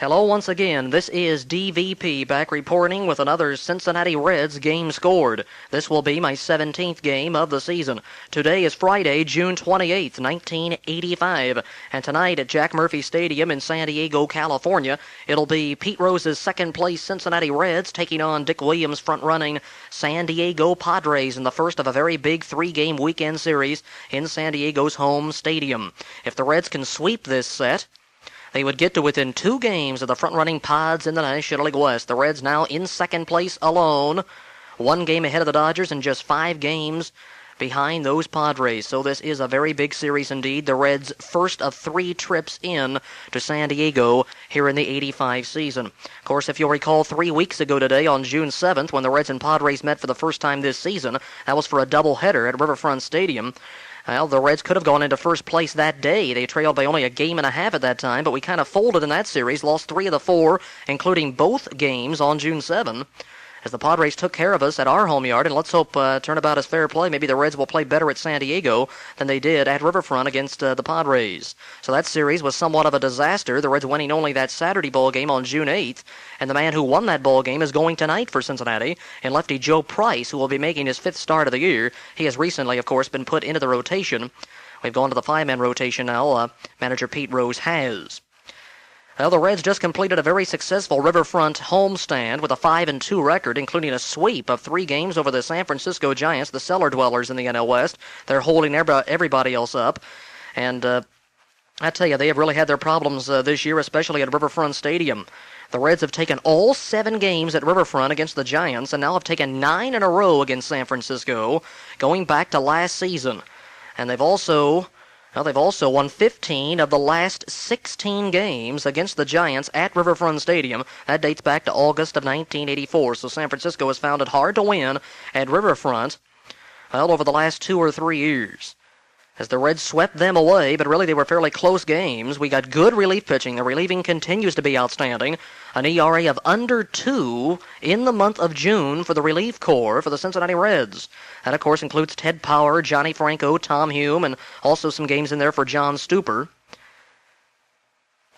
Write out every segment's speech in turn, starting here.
Hello once again. This is DVP back reporting with another Cincinnati Reds game scored. This will be my 17th game of the season. Today is Friday, June 28th, 1985. And tonight at Jack Murphy Stadium in San Diego, California, it'll be Pete Rose's second-place Cincinnati Reds taking on Dick Williams' front-running San Diego Padres in the first of a very big three-game weekend series in San Diego's home stadium. If the Reds can sweep this set, they would get to within 2 games of the front-running Pods in the National League West. The Reds now in second place alone, 1 game ahead of the Dodgers and just 5 games behind those Padres. So this is a very big series indeed. The Reds' first of 3 trips in to San Diego here in the 85 season. Of course, if you'll recall, 3 weeks ago today on June 7th, when the Reds and Padres met for the first time this season, that was for a doubleheader at Riverfront Stadium. Well, the Reds could have gone into first place that day. They trailed by only a game and a half at that time, but we kind of folded in that series, lost 3 of the 4, including both games on June 7, as the Padres took care of us at our home yard, and let's hope turnabout is fair play. Maybe the Reds will play better at San Diego than they did at Riverfront against the Padres. So that series was somewhat of a disaster, the Reds winning only that Saturday ball game on June 8th, and the man who won that ball game is going tonight for Cincinnati, and lefty Joe Price, who will be making his 5th start of the year. He has recently, of course, been put into the rotation. We've gone to the 5-man rotation now, manager Pete Rose has. Well, the Reds just completed a very successful Riverfront homestand with a 5-2 record, including a sweep of 3 games over the San Francisco Giants, the cellar dwellers in the NL West. They're holding everybody else up. And I tell you, they have really had their problems this year, especially at Riverfront Stadium. The Reds have taken all 7 games at Riverfront against the Giants and now have taken 9 in a row against San Francisco, going back to last season. And they've also won 15 of the last 16 games against the Giants at Riverfront Stadium. That dates back to August of 1984. So San Francisco has found it hard to win at Riverfront, well, over the last 2 or 3 years, as the Reds swept them away, but really they were fairly close games. We got good relief pitching. The relieving continues to be outstanding. An ERA of under 2 in the month of June for the relief corps for the Cincinnati Reds. That, of course, includes Ted Power, Johnny Franco, Tom Hume, and also some games in there for John Stuper.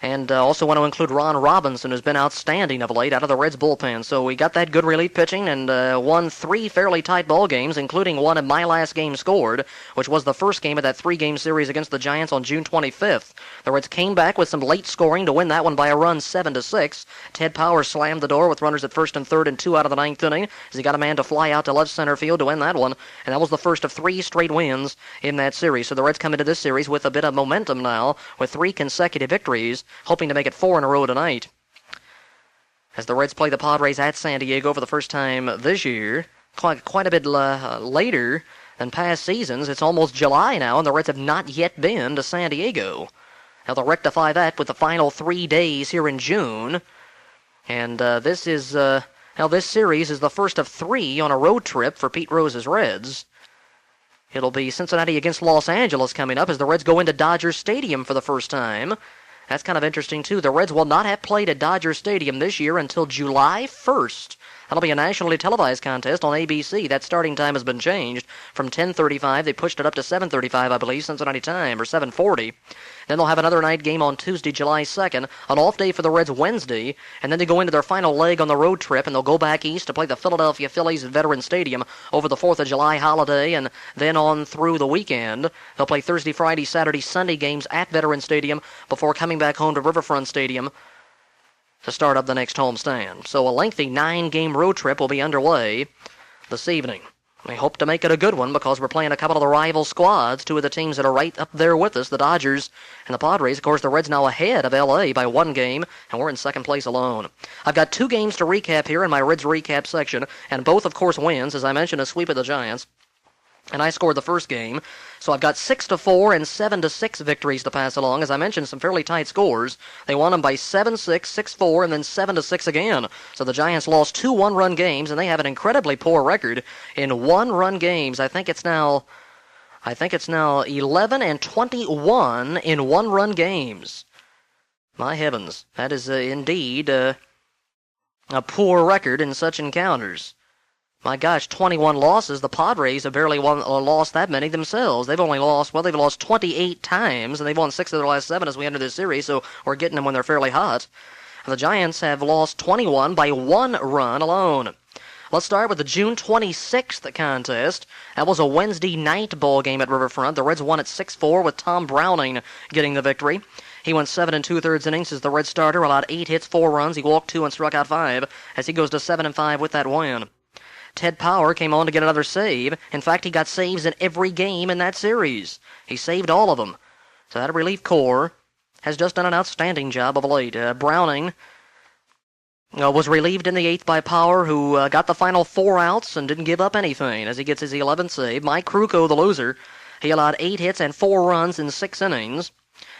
And also want to include Ron Robinson, who's been outstanding of late out of the Reds bullpen. So we got that good relief pitching and won 3 fairly tight ball games, including one of my last game scored, which was the first game of that 3-game series against the Giants on June 25th. The Reds came back with some late scoring to win that one by a run 7-6. Ted Power slammed the door with runners at first and third and 2 out of the 9th inning as he got a man to fly out to left center field to win that one. And that was the first of 3 straight wins in that series. So the Reds come into this series with a bit of momentum now with 3 consecutive victories, hoping to make it 4 in a row tonight. As the Reds play the Padres at San Diego for the first time this year, quite a bit later than past seasons. It's almost July now, and the Reds have not yet been to San Diego. Now they'll rectify that with the final 3 days here in June. And this series is the first of 3 on a road trip for Pete Rose's Reds. It'll be Cincinnati against Los Angeles coming up as the Reds go into Dodger Stadium for the first time. That's kind of interesting, too. The Reds will not have played at Dodger Stadium this year until July 1st. That'll be a nationally televised contest on ABC. That starting time has been changed. From 10:35, they pushed it up to 7:35, I believe, Cincinnati time, or 7:40. Then they'll have another night game on Tuesday, July 2nd, an off day for the Reds Wednesday, and then they go into their final leg on the road trip, and they'll go back east to play the Philadelphia Phillies at Veterans Stadium over the 4th of July holiday, and then on through the weekend. They'll play Thursday, Friday, Saturday, Sunday games at Veterans Stadium before coming back home to Riverfront Stadium to start up the next homestand. So a lengthy 9-game road trip will be underway this evening. We hope to make it a good one because we're playing a couple of the rival squads, 2 of the teams that are right up there with us, the Dodgers and the Padres. Of course, the Reds now ahead of L.A. by 1 game, and we're in second place alone. I've got 2 games to recap here in my Reds recap section, and both, of course, wins. As I mentioned, a sweep of the Giants. And I scored the first game, so I've got 6-4 and 7-6 victories to pass along. As I mentioned, some fairly tight scores. They won them by 7-6, 6-4, and then 7-6 again. So the Giants lost 2 one-run games, and they have an incredibly poor record in one-run games. I think it's now 11 and 21 in one-run games. My heavens, that is indeed a poor record in such encounters. My gosh, 21 losses. The Padres have barely lost that many themselves. They've lost 28 times, and they've won 6 of their last 7 as we enter this series, so we're getting them when they're fairly hot. The Giants have lost 21 by 1 run alone. Let's start with the June 26th contest. That was a Wednesday night ball game at Riverfront. The Reds won at 6-4 with Tom Browning getting the victory. He went 7 2/3 innings as the Red starter, allowed 8 hits, 4 runs. He walked 2 and struck out 5 as he goes to 7-5 with that win. Ted Power came on to get another save. In fact, he got saves in every game in that series. He saved all of them. So that relief corps has just done an outstanding job of late. Browning was relieved in the 8th by Power, who got the final 4 outs and didn't give up anything as he gets his 11th save. Mike Krukow, the loser, he allowed 8 hits and 4 runs in 6 innings,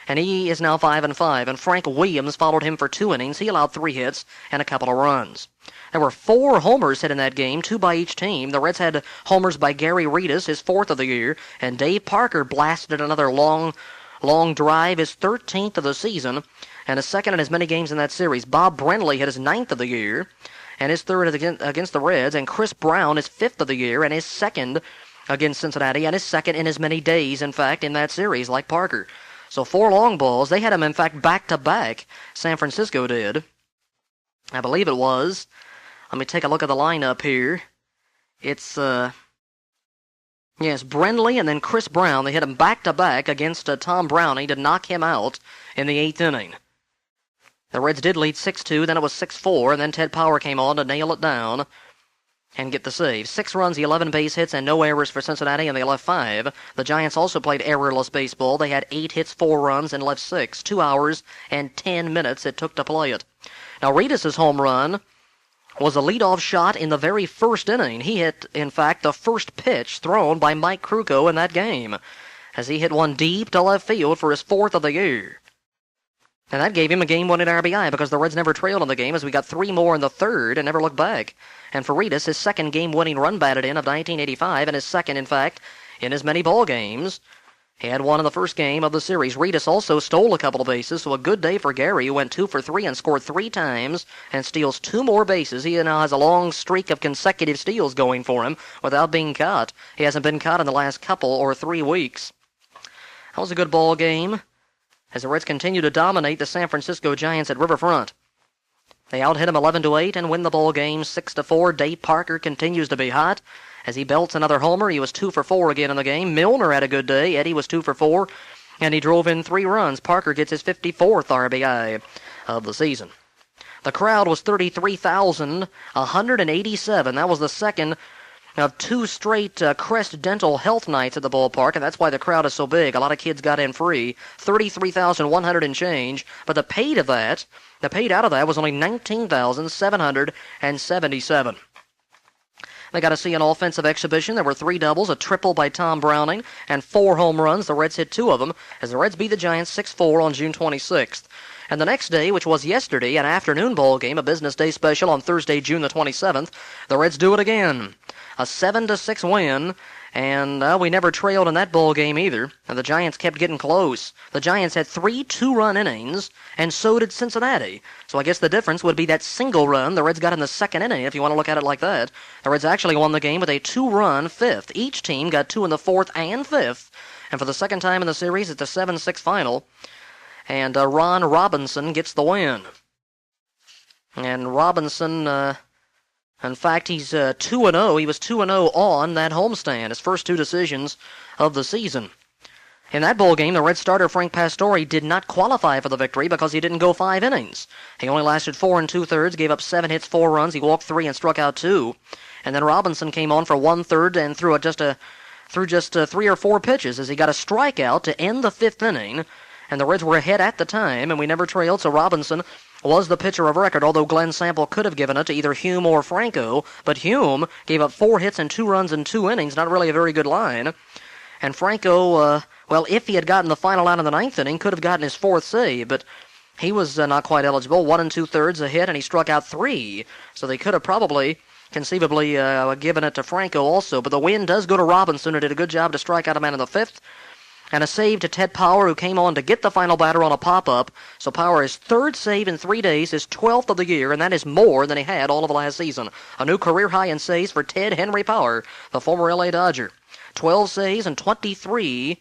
and he is now 5-5. And Frank Williams followed him for 2 innings. He allowed 3 hits and a couple of runs. There were 4 homers hit in that game, 2 by each team. The Reds had homers by Gary Reedus, his 4th of the year, and Dave Parker blasted another long drive, his 13th of the season, and his 2nd in as many games in that series. Bob Brenly hit his 9th of the year, and his 3rd against the Reds, and Chris Brown his 5th of the year, and his 2nd against Cincinnati, and his 2nd in as many days, in fact, in that series, like Parker. So 4 long balls. They had him, in fact, back-to-back. San Francisco did. I believe it was. Let me take a look at the lineup here. It's, yes, Brenly and then Chris Brown. They hit him back-to-back against Tom Browning to knock him out in the 8th inning. The Reds did lead 6-2, then it was 6-4, and then Ted Power came on to nail it down and get the save. 6 runs, 11 base hits, and no errors for Cincinnati, and they left 5. The Giants also played errorless baseball. They had 8 hits, 4 runs, and left 6. 2 hours and 10 minutes it took to play it. Now, Reedus' home run was a leadoff shot in the very first inning. He hit, in fact, the first pitch thrown by Mike Krukow in that game, as he hit one deep to left field for his 4th of the year. And that gave him a game-winning RBI because the Reds never trailed in the game as we got 3 more in the 3rd and never looked back. And for Reedus, his 2nd game-winning run batted in of 1985, and his 2nd, in fact, in as many ball games. He had 1 in the first game of the series. Reedus also stole a couple of bases, so a good day for Gary, who went 2 for 3 and scored 3 times and steals 2 more bases. He now has a long streak of consecutive steals going for him without being caught. He hasn't been caught in the last couple or 3 weeks. That was a good ball game as the Reds continue to dominate the San Francisco Giants at Riverfront. They out-hit him 11-8 and win the ball game 6-4. Dave Parker continues to be hot as he belts another homer. He was 2 for 4 again in the game. Milner had a good day. Eddie was 2 for 4, and he drove in 3 runs. Parker gets his 54th RBI of the season. The crowd was 33,187. That was the 2nd of 2 straight Crest Dental Health nights at the ballpark, and that's why the crowd is so big. A lot of kids got in free. 33,100 and change, but the paid out of that was only 19,777. They got to see an offensive exhibition. There were 3 doubles, a triple by Tom Browning, and 4 home runs. The Reds hit 2 of them as the Reds beat the Giants 6-4 on June 26th. And the next day, which was yesterday, an afternoon ball game, a business day special on Thursday, June the 27th, the Reds do it again. A 7-6 win, and we never trailed in that ball game either. And the Giants kept getting close. The Giants had 3 2-run innings, and so did Cincinnati. So I guess the difference would be that single run the Reds got in the 2nd inning, if you want to look at it like that. The Reds actually won the game with a 2-run 5th. Each team got 2 in the 4th and 5th. And for the 2nd time in the series, it's a 7-6 final. And Ron Robinson gets the win. And Robinson, in fact, he's 2-0. He was 2-0 on that homestand, his first 2 decisions of the season. In that ball game, the Red starter Frank Pastore did not qualify for the victory because he didn't go 5 innings. He only lasted 4 2/3, gave up 7 hits, 4 runs. He walked 3 and struck out 2. And then Robinson came on for 1/3 and threw just 3 or 4 pitches as he got a strikeout to end the 5th inning. And the Reds were ahead at the time, and we never trailed, so Robinson was the pitcher of record, although Glenn Sample could have given it to either Hume or Franco. But Hume gave up 4 hits and 2 runs in 2 innings, not really a very good line. And Franco, well, if he had gotten the final out in the 9th inning, could have gotten his 4th save, but he was not quite eligible. 1 2/3 a hit, and he struck out 3. So they could have probably, conceivably, given it to Franco also. But the win does go to Robinson, who did a good job to strike out a man in the 5th. And a save to Ted Power, who came on to get the final batter on a pop-up. So Power, his 3rd save in 3 days, his 12th of the year, and that is more than he had all of last season. A new career high in saves for Ted Henry Power, the former L.A. Dodger. 12 saves and 23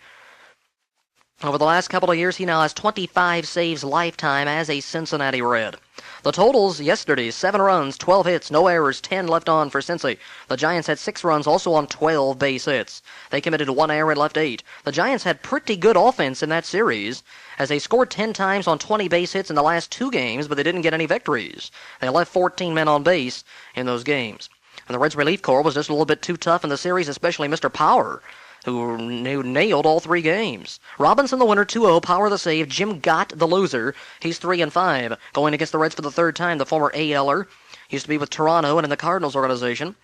over the last couple of years. He now has 25 saves lifetime as a Cincinnati Red. The totals yesterday, 7 runs, 12 hits, no errors, 10 left on for Cincy. The Giants had 6 runs, also on 12 base hits. They committed 1 error and left 8. The Giants had pretty good offense in that series, as they scored 10 times on 20 base hits in the last 2 games, but they didn't get any victories. They left 14 men on base in those games. And the Reds' relief corps was just a little bit too tough in the series, especially Mr. Power, who nailed all 3 games. Robinson the winner, 2-0. Power the save. Jim Gott the loser. He's 3-5. Going against the Reds for the 3rd time, the former ALer. Used to be with Toronto and in the Cardinals organization.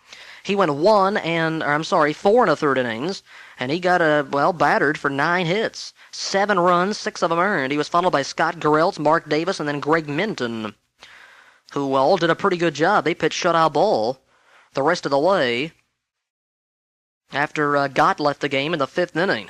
He went 4 1/3 innings, and he got battered for 9 hits. 7 runs, 6 of them earned. He was followed by Scott Gereltz, Mark Davis, and then Greg Minton, who all did a pretty good job. They pitched shutout ball the rest of the way after Gott left the game in the 5th inning.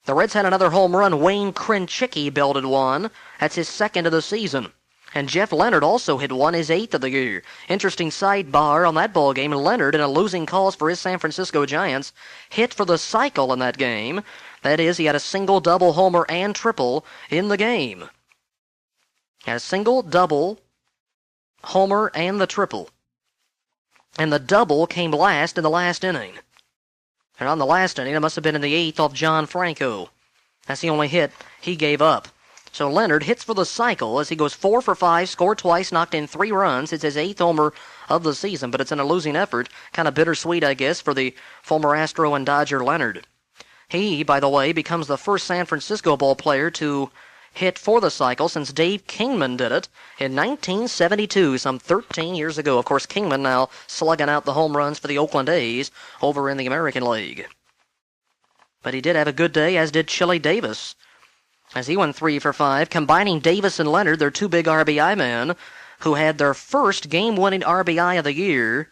The Reds had another home run. Wayne Krenchicki belted one. That's his 2nd of the season. And Jeff Leonard also hit one, his 8th of the year. Interesting sidebar on that ball game. Leonard, in a losing cause for his San Francisco Giants, hit for the cycle in that game. That is, he had a single, double, homer, and triple in the game. Had a single, double, homer, and the triple. And the double came last in the last inning. And on the last inning, it must have been in the 8th off John Franco. That's the only hit he gave up. So Leonard hits for the cycle as he goes 4 for 5, scored twice, knocked in 3 runs. It's his 8th homer of the season, but it's in a losing effort. Kind of bittersweet, I guess, for the former Astro and Dodger Leonard. He, by the way, becomes the first San Francisco ball player to hit for the cycle since Dave Kingman did it in 1972, some 13 years ago. Of course, Kingman now slugging out the home runs for the Oakland A's over in the American League. But he did have a good day, as did Chili Davis, as he went 3 for 5, combining Davis and Leonard, their 2 big RBI men, who had their first game-winning RBI of the year.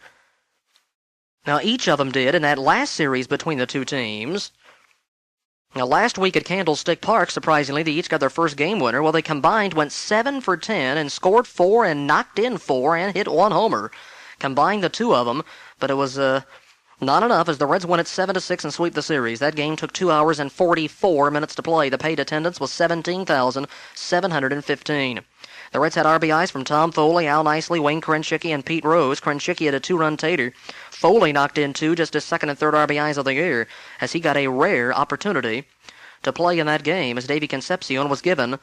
Now, each of them did in that last series between the 2 teams. Now, last week at Candlestick Park, surprisingly, they each got their first game winner. Well, they combined went 7 for 10 and scored 4 and knocked in 4 and hit 1 homer. Combined the 2 of them, but it was not enough as the Reds won it 7-6 and sweep the series. That game took 2 hours and 44 minutes to play. The paid attendance was 17,715. The Reds had RBIs from Tom Foley, Al Nicely, Wayne Krenchicki, and Pete Rose. Krenchicki had a 2-run tater. Foley knocked in 2, just his 2nd and 3rd RBIs of the year, as he got a rare opportunity to play in that game, as Davey Concepcion was given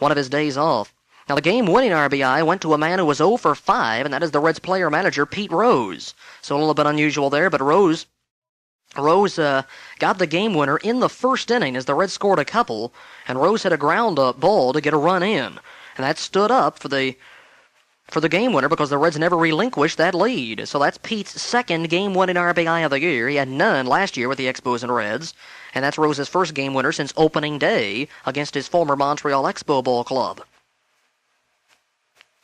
one of his days off. Now, the game-winning RBI went to a man who was 0 for 5, and that is the Reds player-manager, Pete Rose. So a little bit unusual there, but Rose got the game winner in the 1st inning as the Reds scored a couple, and Rose hit a ground ball to get a run in. And that stood up for the game winner because the Reds never relinquished that lead. So that's Pete's 2nd game-winning RBI of the year. He had none last year with the Expos and Reds, and that's Rose's 1st game winner since opening day against his former Montreal Expo Ball Club.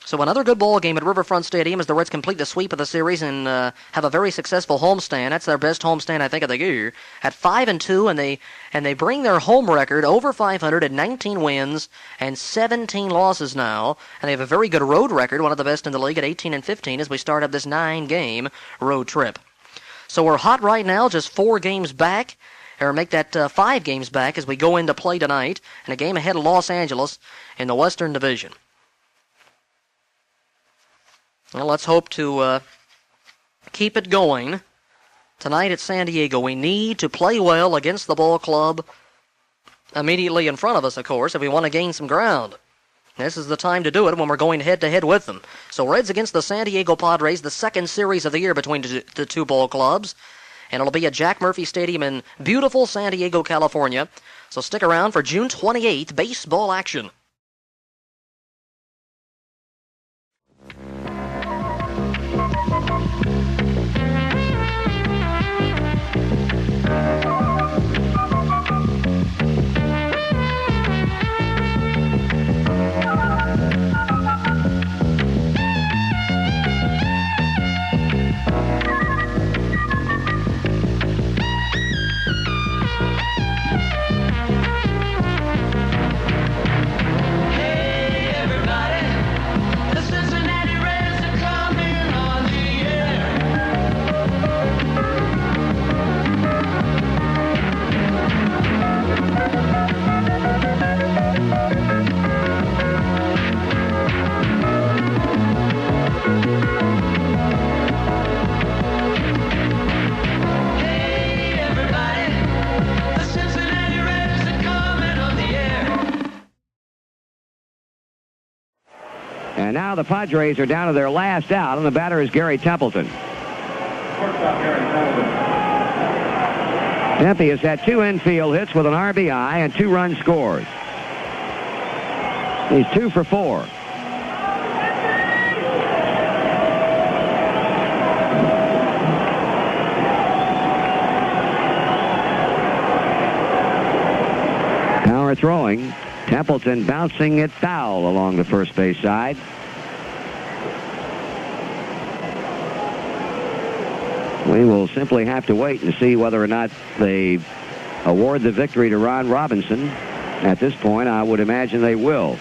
So another good ball game at Riverfront Stadium as the Reds complete the sweep of the series and have a very successful homestand. That's their best homestand, I think, of the year. At 5-2, and they bring their home record over 500 at 19 wins and 17 losses now. And they have a very good road record, one of the best in the league, at 18-15 as we start up this 9-game road trip. So we're hot right now, just 4 games back, or make that 5 games back as we go into play tonight, and a game ahead of Los Angeles in the Western Division. Well, let's hope to keep it going tonight at San Diego. We need to play well against the ball club immediately in front of us, of course, if we want to gain some ground. This is the time to do it when we're going head-to-head with them. So Reds against the San Diego Padres, the 2nd series of the year between the 2 ball clubs. And it'll be at Jack Murphy Stadium in beautiful San Diego, California. So stick around for June 28th baseball action. And now the Padres are down to their last out, and the batter is Gary Templeton. Tempe has had 2 infield hits with an RBI and 2 runs scored. He's 2 for 4. Power throwing. Templeton bouncing it foul along the first base side. We will simply have to wait and see whether or not they award the victory to Ron Robinson. At this point, I would imagine they will.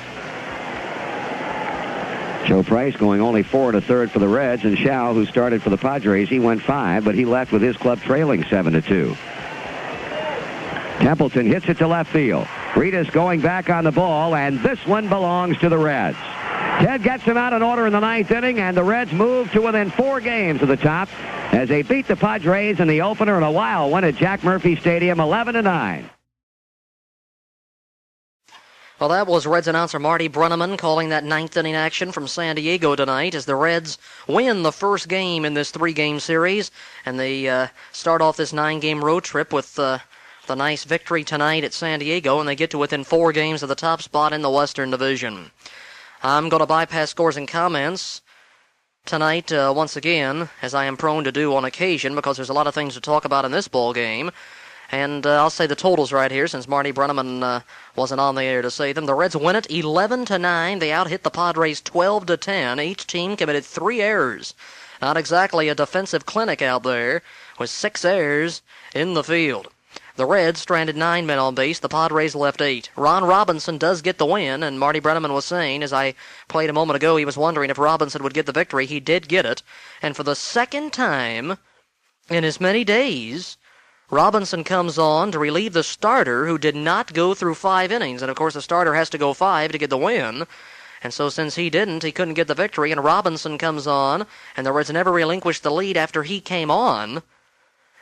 Joe Price going only 4 1/3 for the Reds, and Shao, who started for the Padres, he went 5, but he left with his club trailing 7-2. Templeton hits it to left field. Rita's going back on the ball, and this one belongs to the Reds. Ted gets him out in order in the 9th inning, and the Reds move to within 4 games of the top as they beat the Padres in the opener in a wild one at Jack Murphy Stadium, 11-9. Well, that was Reds announcer Marty Brenneman calling that 9th inning action from San Diego tonight as the Reds win the first game in this 3-game series, and they start off this 9-game road trip with the nice victory tonight at San Diego, and they get to within 4 games of the top spot in the Western Division. I'm going to bypass scores and comments tonight once again, as I am prone to do on occasion, because there's a lot of things to talk about in this ball game. And I'll say the totals right here, since Marty Brenneman wasn't on the air to say them. The Reds win it 11-9. They out-hit the Padres 12-10. Each team committed 3 errors. Not exactly a defensive clinic out there, with 6 errors in the field. The Reds stranded 9 men on base. The Padres left 8. Ron Robinson does get the win, and Marty Brenneman was saying, as I played a moment ago, he was wondering if Robinson would get the victory. He did get it. And for the second time in as many days, Robinson comes on to relieve the starter who did not go through 5 innings. And, of course, the starter has to go 5 to get the win. And so since he didn't, he couldn't get the victory. And Robinson comes on, and the Reds never relinquished the lead after he came on.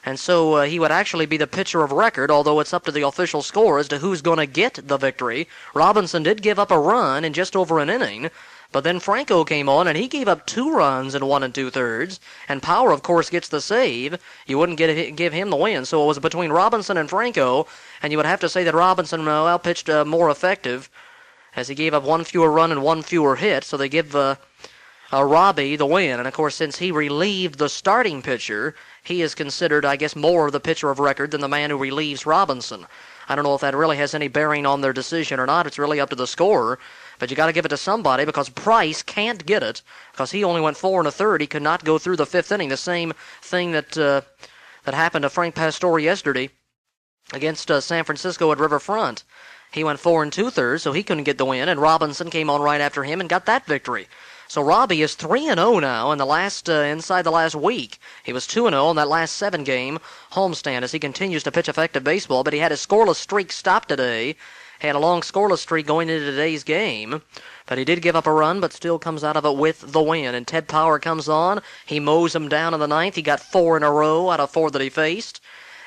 And so he would actually be the pitcher of record, although it's up to the official score as to who's going to get the victory. Robinson did give up a run in just over an inning, but then Franco came on, and he gave up 2 runs in 1 2/3. And Power, of course, gets the save. You wouldn't give him the win. So it was between Robinson and Franco, and you would have to say that Robinson pitched more effective, as he gave up 1 fewer run and 1 fewer hit. So they give Robbie the win. And, of course, since he relieved the starting pitcher, he is considered, I guess, more of the pitcher of record than the man who relieves Robinson. I don't know if that really has any bearing on their decision or not. It's really up to the scorer. But you got to give it to somebody, because Price can't get it, because he only went 4 1/3. He could not go through the 5th inning. The same thing that happened to Frank Pastore yesterday against San Francisco at Riverfront. He went 4 2/3, so he couldn't get the win, and Robinson came on right after him and got that victory. So Robbie is 3-0 now in the last inside the last week. He was 2-0 in that last 7-game homestand as he continues to pitch effective baseball, but he had his scoreless streak stopped today. He had a long scoreless streak going into today's game, but he did give up a run, but still comes out of it with the win. And Ted Power comes on. He mows him down in the 9th. He got 4 in a row out of 4 that he faced,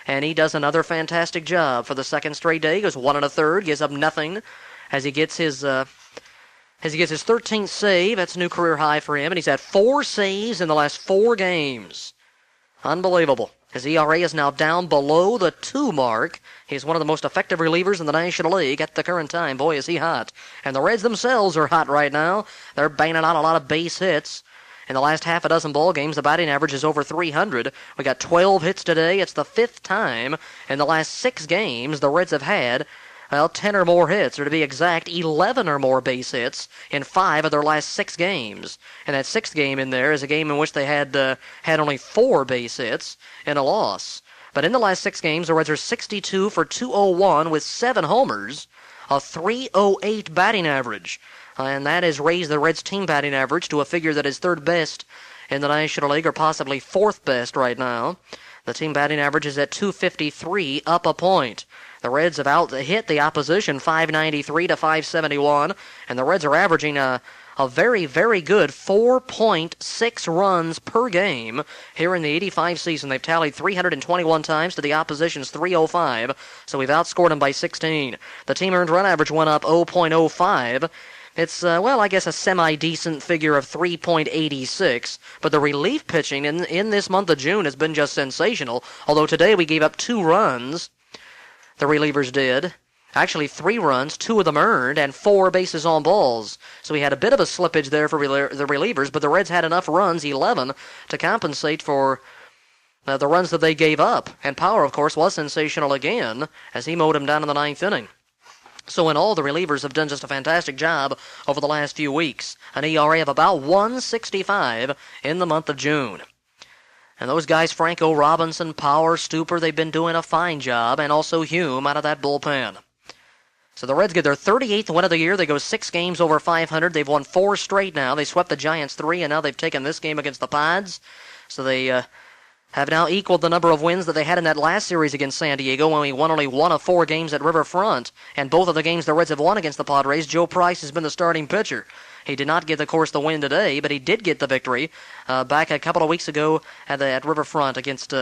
and he does another fantastic job for the second straight day. He goes 1 1/3, gives up nothing as he gets his 13th save. That's a new career high for him, and he's had 4 saves in the last 4 games. Unbelievable. His ERA is now down below the 2 mark. He's one of the most effective relievers in the National League at the current time. Boy, is he hot. And the Reds themselves are hot right now. They're banging out a lot of base hits. In the last half a dozen ball games, the batting average is over 300. We got 12 hits today. It's the 5th time in the last 6 games the Reds have had 10 or more hits, or to be exact, 11 or more base hits in 5 of their last 6 games. And that 6th game in there is a game in which they had only 4 base hits in a loss. But in the last 6 games, the Reds are 62 for 201 with 7 homers, a 308 batting average. And that has raised the Reds' team batting average to a figure that is 3rd best in the National League, or possibly 4th best right now. The team batting average is at 253, up a point. The Reds have out-hit the opposition 593 to 571, and the Reds are averaging a very, very good 4.6 runs per game here in the 85 season. They've tallied 321 times to the opposition's 305, so we've outscored them by 16. The team earned run average went up 0.05 It's, I guess a semi-decent figure of 3.86, but the relief pitching in this month of June has been just sensational, although today we gave up 2 runs, the relievers did. Actually, 3 runs, 2 of them earned, and 4 bases on balls. So we had a bit of a slippage there for the relievers, but the Reds had enough runs, 11, to compensate for the runs that they gave up. And Power, of course, was sensational again as he mowed him down in the 9th inning. So in all, the relievers have done just a fantastic job over the last few weeks. An ERA of about 1.65 in the month of June. And those guys, Franco, Robinson, Power, Stuper, they've been doing a fine job, and also Hume out of that bullpen. So the Reds get their 38th win of the year. They go 6 games over 500. They've won 4 straight now. They swept the Giants 3, and now they've taken this game against the Padres. So they have now equaled the number of wins that they had in that last series against San Diego when we won only 1 of 4 games at Riverfront. And both of the games the Reds have won against the Padres, Joe Price has been the starting pitcher. He did not get, of course, the win today, but he did get the victory back a couple of weeks ago at Riverfront against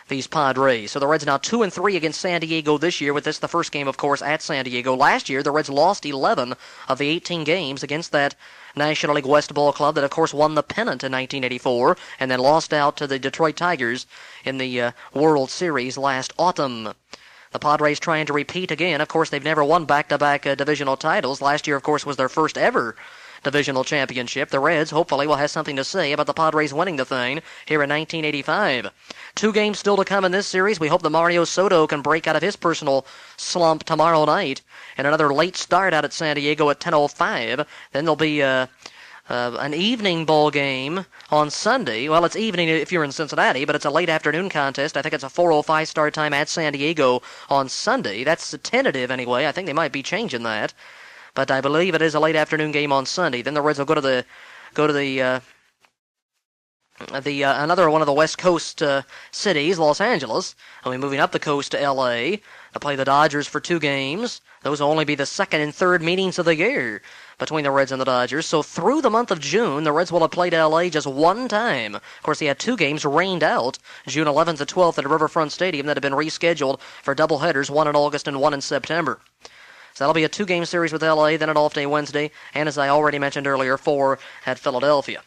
these Padres. So the Reds now 2-3 against San Diego this year, with this the first game, of course, at San Diego. Last year, the Reds lost 11 of the 18 games against that National League West ball club that, of course, won the pennant in 1984 and then lost out to the Detroit Tigers in the World Series last autumn. The Padres trying to repeat again. Of course, they've never won back-to-back divisional titles. Last year, of course, was their first ever divisional championship. The Reds, hopefully, will have something to say about the Padres winning the thing here in 1985. 2 games still to come in this series. We hope that Mario Soto can break out of his personal slump tomorrow night. And another late start out at San Diego at 10:05. Then there'll be an evening ball game on Sunday. Well, it's evening if you're in Cincinnati, but it's a late afternoon contest. I think it's a 4:05 start time at San Diego on Sunday. That's tentative anyway. I think they might be changing that. But I believe it is a late afternoon game on Sunday. Then the Reds will go to another one of the West Coast cities, Los Angeles. They'll be moving up the coast to L.A. to play the Dodgers for 2 games. Those will only be the 2nd and 3rd meetings of the year between the Reds and the Dodgers. So through the month of June, the Reds will have played L.A. just 1 time. Of course, they had 2 games rained out, June 11th to 12th at Riverfront Stadium, that have been rescheduled for doubleheaders, 1 in August and 1 in September. So that'll be a 2-game series with L.A., then an off-day Wednesday, and as I already mentioned earlier, 4 at Philadelphia.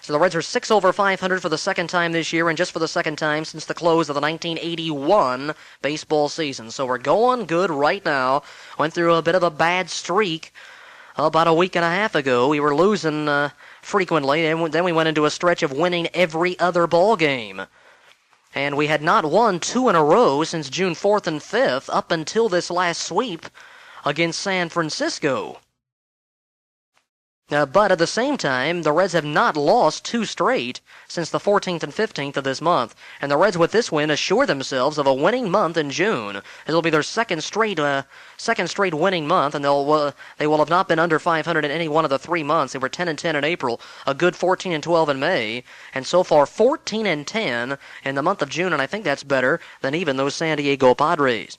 So the Reds are 6 over 500 for the 2nd time this year, and just for the 2nd time since the close of the 1981 baseball season. So we're going good right now. Went through a bit of a bad streak about a week and a half ago. We were losing frequently, and then we went into a stretch of winning every other ball game. And we had not won 2 in a row since June 4th and 5th up until this last sweep against San Francisco. But at the same time, the Reds have not lost 2 straight since the 14th and 15th of this month. And the Reds, with this win, assure themselves of a winning month in June. It'll be their second straight winning month, and they will have not been under 500 in any one of the 3 months. They were 10-10 in April, a good 14-12 in May, and so far 14-10 in the month of June, and I think that's better than even those San Diego Padres.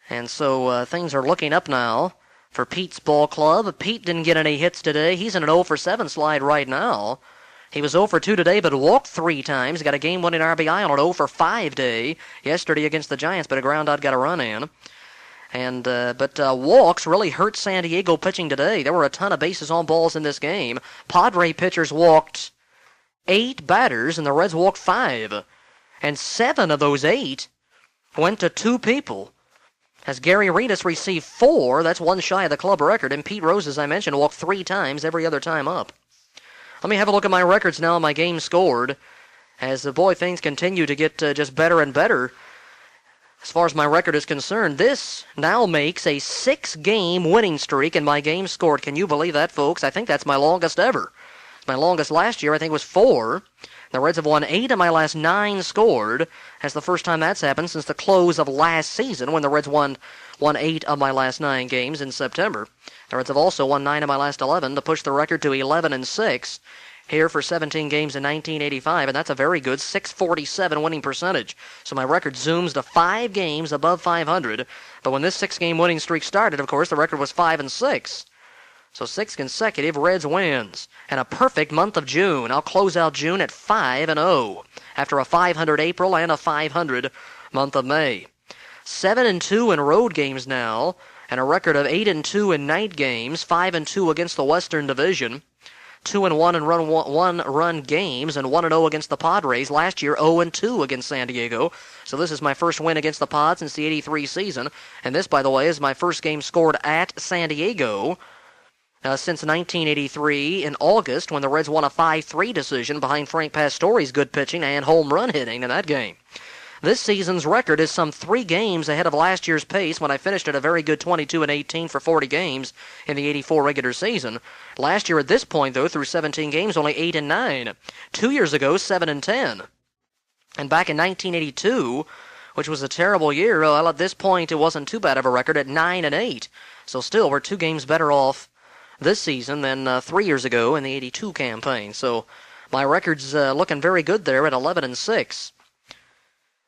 And so things are looking up now for Pete's ball club. Pete didn't get any hits today. He's in an 0-for-7 slide right now. He was 0-for-2 today, but walked 3 times. Got a game-winning RBI on an 0-for-5 day yesterday against the Giants, but a ground out got a run in. And but walks really hurt San Diego pitching today. There were a ton of bases on balls in this game. Padre pitchers walked 8 batters, and the Reds walked 5. And 7 of those 8 went to 2 people. As Gary Reedus received 4, that's 1 shy of the club record, and Pete Rose, as I mentioned, walked 3 times every other time up. Let me have a look at my records now, my games scored, as things continue to get just better and better. As far as my record is concerned, this now makes a 6-game winning streak in my games scored. Can you believe that, folks? I think that's my longest ever. My longest last year, I think, was 4. The Reds have won 8 of my last 9 scored. That's the first time that's happened since the close of last season when the Reds won 8 of my last 9 games in September. The Reds have also won 9 of my last 11 to push the record to 11-6 here for 17 games in 1985, and that's a very good .647 winning percentage. So my record zooms to 5 games above 500, but when this 6-game winning streak started, of course, the record was 5-6. So 6 consecutive Reds wins, and a perfect month of June. I'll close out June at 5-0 after a 500 April and a 500 month of May. 7-2 in road games now and a record of 8-2 in night games, 5-2 against the Western Division, 2-1 in one-run games, and 1-0 against the Padres. Last year, 0-2 against San Diego. So this is my first win against the Pods since the '83 season, and this, by the way, is my first game scored at San Diego since 1983 in August, when the Reds won a 5-3 decision behind Frank Pastore's good pitching and home run hitting in that game. This season's record is some 3 games ahead of last year's pace when I finished at a very good 22-18 for 40 games in the '84 regular season. Last year at this point, though, through 17 games, only 8-9. 2 years ago, 7-10. And back in 1982, which was a terrible year, well, at this point it wasn't too bad of a record at 9-8. So still, we're 2 games better off this season than 3 years ago in the '82 campaign. So my record's looking very good there at 11-6.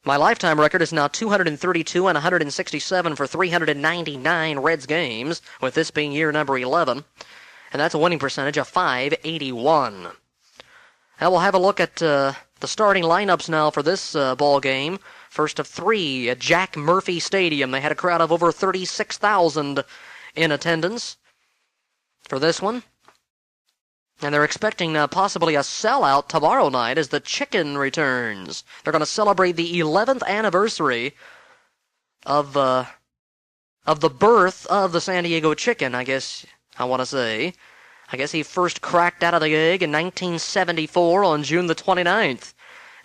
My lifetime record is now 232 and 167 for 399 Reds games, with this being year number 11, and that's a winning percentage of .581. Now we'll have a look at the starting lineups now for this ball game. First of 3 at Jack Murphy Stadium. They had a crowd of over 36,000 in attendance for this one. And they're expecting possibly a sellout tomorrow night as the Chicken returns. They're going to celebrate the 11th anniversary of the birth of the San Diego Chicken, I guess I want to say. I guess he first cracked out of the egg in 1974 on June the 29th.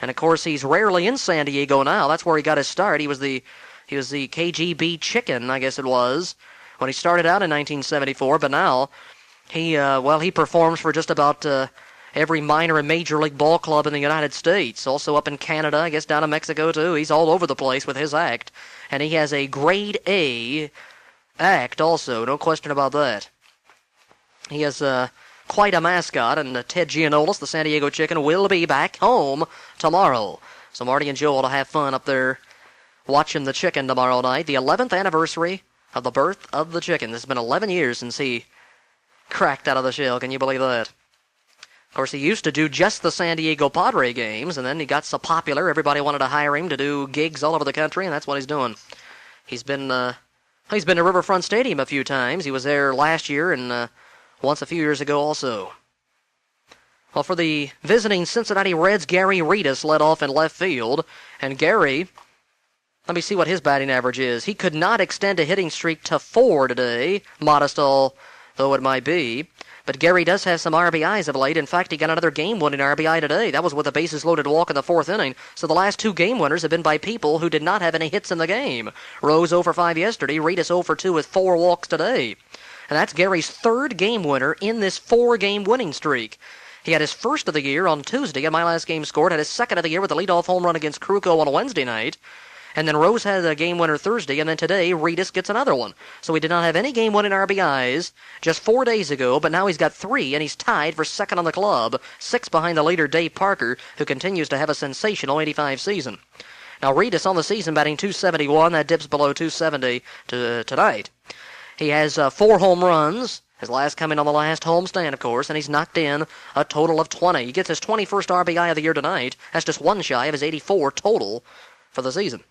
And, of course, he's rarely in San Diego now. That's where he got his start. He was the KGB Chicken, I guess it was, when he started out in 1974. But now he performs for just about every minor and major league ball club in the United States. Also up in Canada, I guess down in Mexico too. He's all over the place with his act. And he has a grade A act also, no question about that. He has quite a mascot, and Ted Giannoulis, the San Diego Chicken, will be back home tomorrow. So Marty and Joe will have fun up there watching the Chicken tomorrow night. The 11th anniversary of the birth of the Chicken. This has been 11 years since he cracked out of the shell. Can you believe that? Of course, he used to do just the San Diego Padre games, and then he got so popular, everybody wanted to hire him to do gigs all over the country, and that's what he's doing. He's been to Riverfront Stadium a few times. He was there last year and once a few years ago also. Well, for the visiting Cincinnati Reds, Gary Reedus led off in left field, and Gary, let me see what his batting average is. He could not extend a hitting streak to 4 today, modest all though it might be. But Gary does have some RBIs of late. In fact, he got another game-winning RBI today. That was with a bases-loaded walk in the 4th inning. So the last 2 game winners have been by people who did not have any hits in the game. Rose 0 for 5 yesterday. Reedus 0 for 2 with 4 walks today. And that's Gary's 3rd game winner in this 4-game winning streak. He had his first of the year on Tuesday, and my last game scored. Had his second of the year with a leadoff home run against Kruko on a Wednesday night. And then Rose had a game winner Thursday, and then today Reedus gets another one. So he did not have any game-winning RBIs just 4 days ago, but now he's got 3, and he's tied for second on the club, 6 behind the leader Dave Parker, who continues to have a sensational '85 season. Now Reedus on the season batting .271, that dips below .270 tonight. He has 4 home runs, his last coming on the last homestand, of course, and he's knocked in a total of 20. He gets his 21st RBI of the year tonight. That's just 1 shy of his 84 total for the season.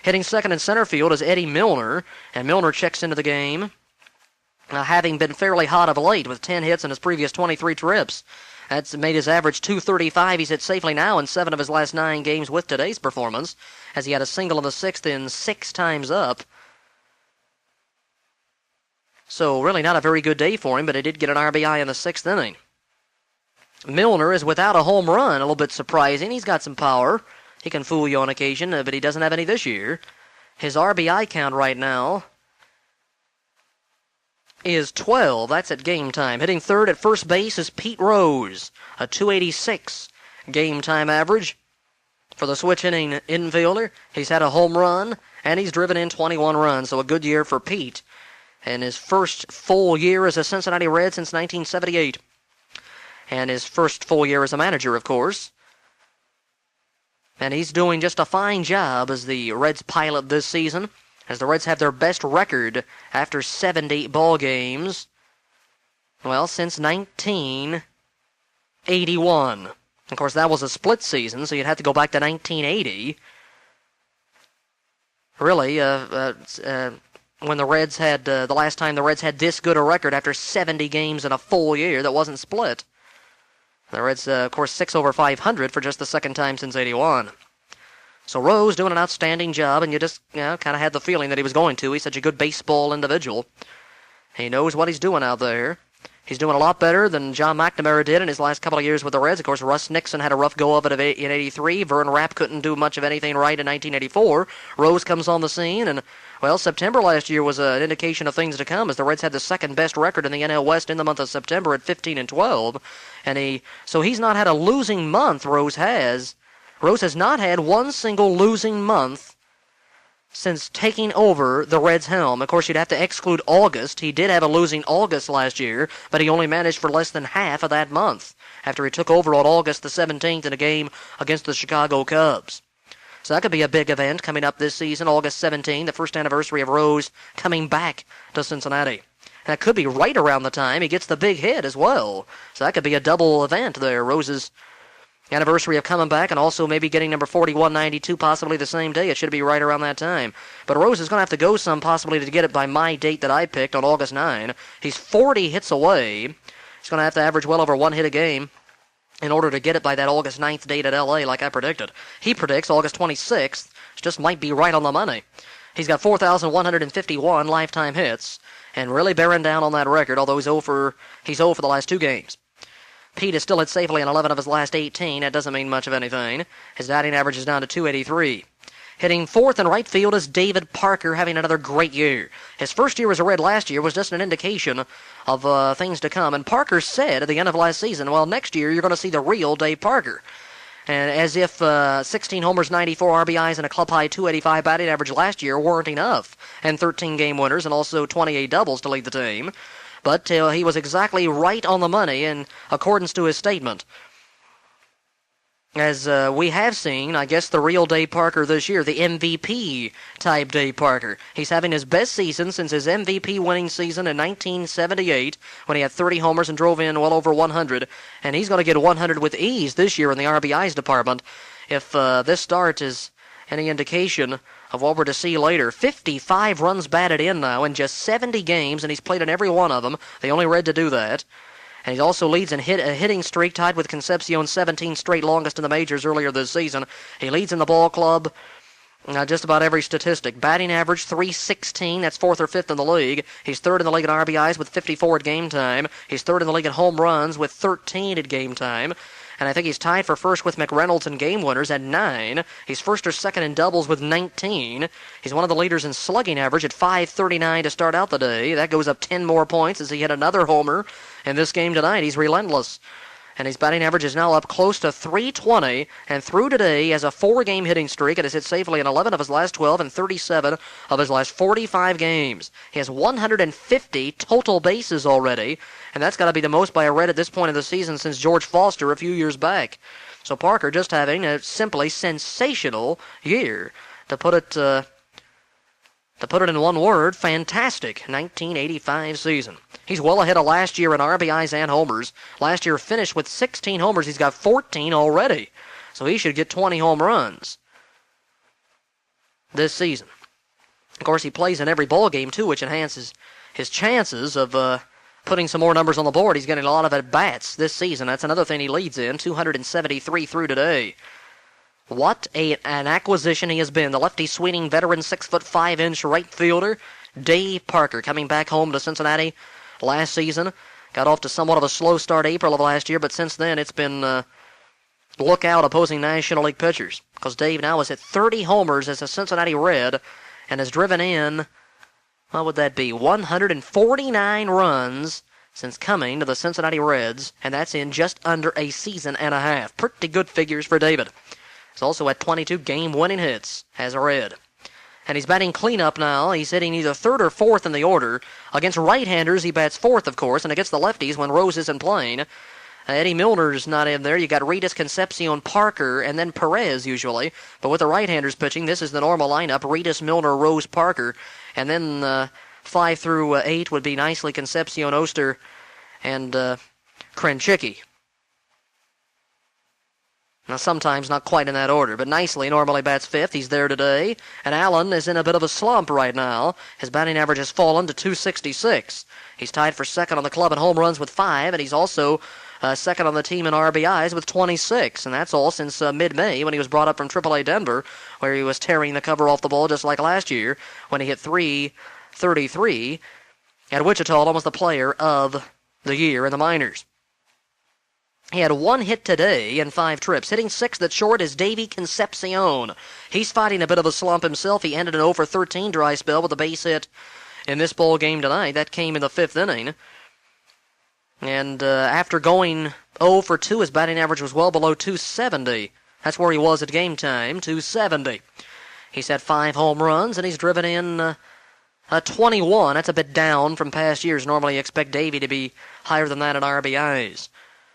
Hitting second and center field is Eddie Milner, and Milner checks into the game, having been fairly hot of late with 10 hits in his previous 23 trips. That's made his average .235. He's hit safely now in 7 of his last 9 games with today's performance, as he had a single in the 6th in 6 times up. So really not a very good day for him, but he did get an RBI in the 6th inning. Milner is without a home run, a little bit surprising. He's got some power. He can fool you on occasion, but he doesn't have any this year. His RBI count right now is 12. That's at game time. Hitting third at first base is Pete Rose, a .286 game time average for the switch hitting infielder. He's had a home run, and he's driven in 21 runs, so a good year for Pete. And his first full year as a Cincinnati Red since 1978. And his first full year as a manager, of course. And he's doing just a fine job as the Reds pilot this season, as the Reds have their best record after 70 ball games, well, since 1981. Of course, that was a split season, so you'd have to go back to 1980. Really, when the Reds had, the last time the Reds had this good a record after 70 games in a full year that wasn't split. The Reds, of course, 6 over 500 for just the second time since '81. So Rose doing an outstanding job, and you just kind of had the feeling that he was going to. He's such a good baseball individual. He knows what he's doing out there. He's doing a lot better than John McNamara did in his last couple of years with the Reds. Of course, Russ Nixon had a rough go of it in '83. Vern Rapp couldn't do much of anything right in 1984. Rose comes on the scene, and, well, September last year was an indication of things to come, as the Reds had the second-best record in the NL West in the month of September at 15-12. And so he's not had a losing month, Rose has. Rose has not had one single losing month since taking over the Reds' helm. Of course, you'd have to exclude August. He did have a losing August last year, but he only managed for less than half of that month after he took over on August the 17th in a game against the Chicago Cubs. So that could be a big event coming up this season, August 17, the first anniversary of Rose coming back to Cincinnati. And that could be right around the time he gets the big hit as well. So that could be a double event there, Rose's anniversary of coming back, and also maybe getting number 4192 possibly the same day. It should be right around that time. But Rose is going to have to go some possibly to get it by my date that I picked on August 9. He's 40 hits away. He's going to have to average well over one hit a game in order to get it by that August 9th date at L.A. like I predicted. He predicts August 26th, which just might be right on the money. He's got 4,151 lifetime hits, and really bearing down on that record, although he's 0 for the last two games. Pete has still hit safely in 11 of his last 18. That doesn't mean much of anything. His batting average is down to .283. Hitting fourth and right field is David Parker, having another great year. His first year as a Red last year was just an indication of things to come. And Parker said at the end of last season, well, next year you're going to see the real Dave Parker. And as if 16 homers, 94 RBIs, and a club-high .285 batting average last year weren't enough. And 13 game winners and also 28 doubles to lead the team. But he was exactly right on the money in accordance to his statement. As we have seen, I guess, the real Dave Parker this year, the MVP-type Dave Parker. He's having his best season since his MVP winning season in 1978 when he had 30 homers and drove in well over 100. And he's going to get 100 with ease this year in the RBIs department if this start is any indication of what we're to see later. 55 runs batted in now in just 70 games, and he's played in every one of them. The only Red to do that. And he also leads in a hitting streak tied with Concepcion's 17 straight longest in the majors earlier this season. He leads in the ball club just about every statistic. Batting average, .316. That's fourth or fifth in the league. He's third in the league in RBIs with 54 at game time. He's third in the league in home runs with 13 at game time. And I think he's tied for first with McReynolds in game winners at 9. He's first or second in doubles with 19. He's one of the leaders in slugging average at .539 to start out the day. That goes up 10 more points as he hit another homer in this game tonight. He's relentless. And his batting average is now up close to .320. And through today, he has a 4-game hitting streak and has hit safely in 11 of his last 12 and 37 of his last 45 games. He has 150 total bases already, and that's got to be the most by a Red at this point of the season since George Foster a few years back. So Parker just having a simply sensational year. To put it in one word, fantastic 1985 season. He's well ahead of last year in RBIs and homers. Last year finished with 16 homers. He's got 14 already. So he should get 20 home runs this season. Of course, he plays in every ball game, too, which enhances his chances of putting some more numbers on the board. He's getting a lot of at-bats this season. That's another thing he leads in, 273 through today. What an acquisition he has been. The lefty-swinging veteran 6'5" right fielder, Dave Parker, coming back home to Cincinnati last season. Got off to somewhat of a slow start April of last year, but since then it's been look out opposing National League pitchers. Because Dave now has hit 30 homers as a Cincinnati Red and has driven in, what would that be, 149 runs since coming to the Cincinnati Reds, and that's in just under a season and a half. Pretty good figures for David. He's also had 22 game-winning hits as a Red. And he's batting cleanup now. He's hitting either third or fourth in the order. Against right-handers, he bats fourth, of course, and against the lefties when Rose isn't playing. Eddie Milner's not in there. You got Ritas, Concepcion, Parker, and then Perez usually. But with the right-handers pitching, this is the normal lineup. Ritas, Milner, Rose, Parker. And then 5 through 8 would be nicely Concepcion, Oster, and Krenchicki. Now, sometimes not quite in that order, but nicely normally bats fifth. He's there today. And Allen is in a bit of a slump right now. His batting average has fallen to 266. He's tied for second on the club in home runs with 5, and he's also second on the team in RBIs with 26. And that's all since mid-May when he was brought up from AAA Denver, where he was tearing the cover off the ball just like last year when he hit .333 at Wichita, almost the player of the year in the minors. He had 1 hit today and 5 trips. Hitting sixth at short is Davey Concepcion. He's fighting a bit of a slump himself. He ended an 0 for 13 dry spell with a base hit in this ball game tonight. That came in the 5th inning. And after going 0 for 2, his batting average was well below 270. That's where he was at game time, 270. He's had 5 home runs, and he's driven in 21. That's a bit down from past years. Normally you expect Davey to be higher than that in RBIs.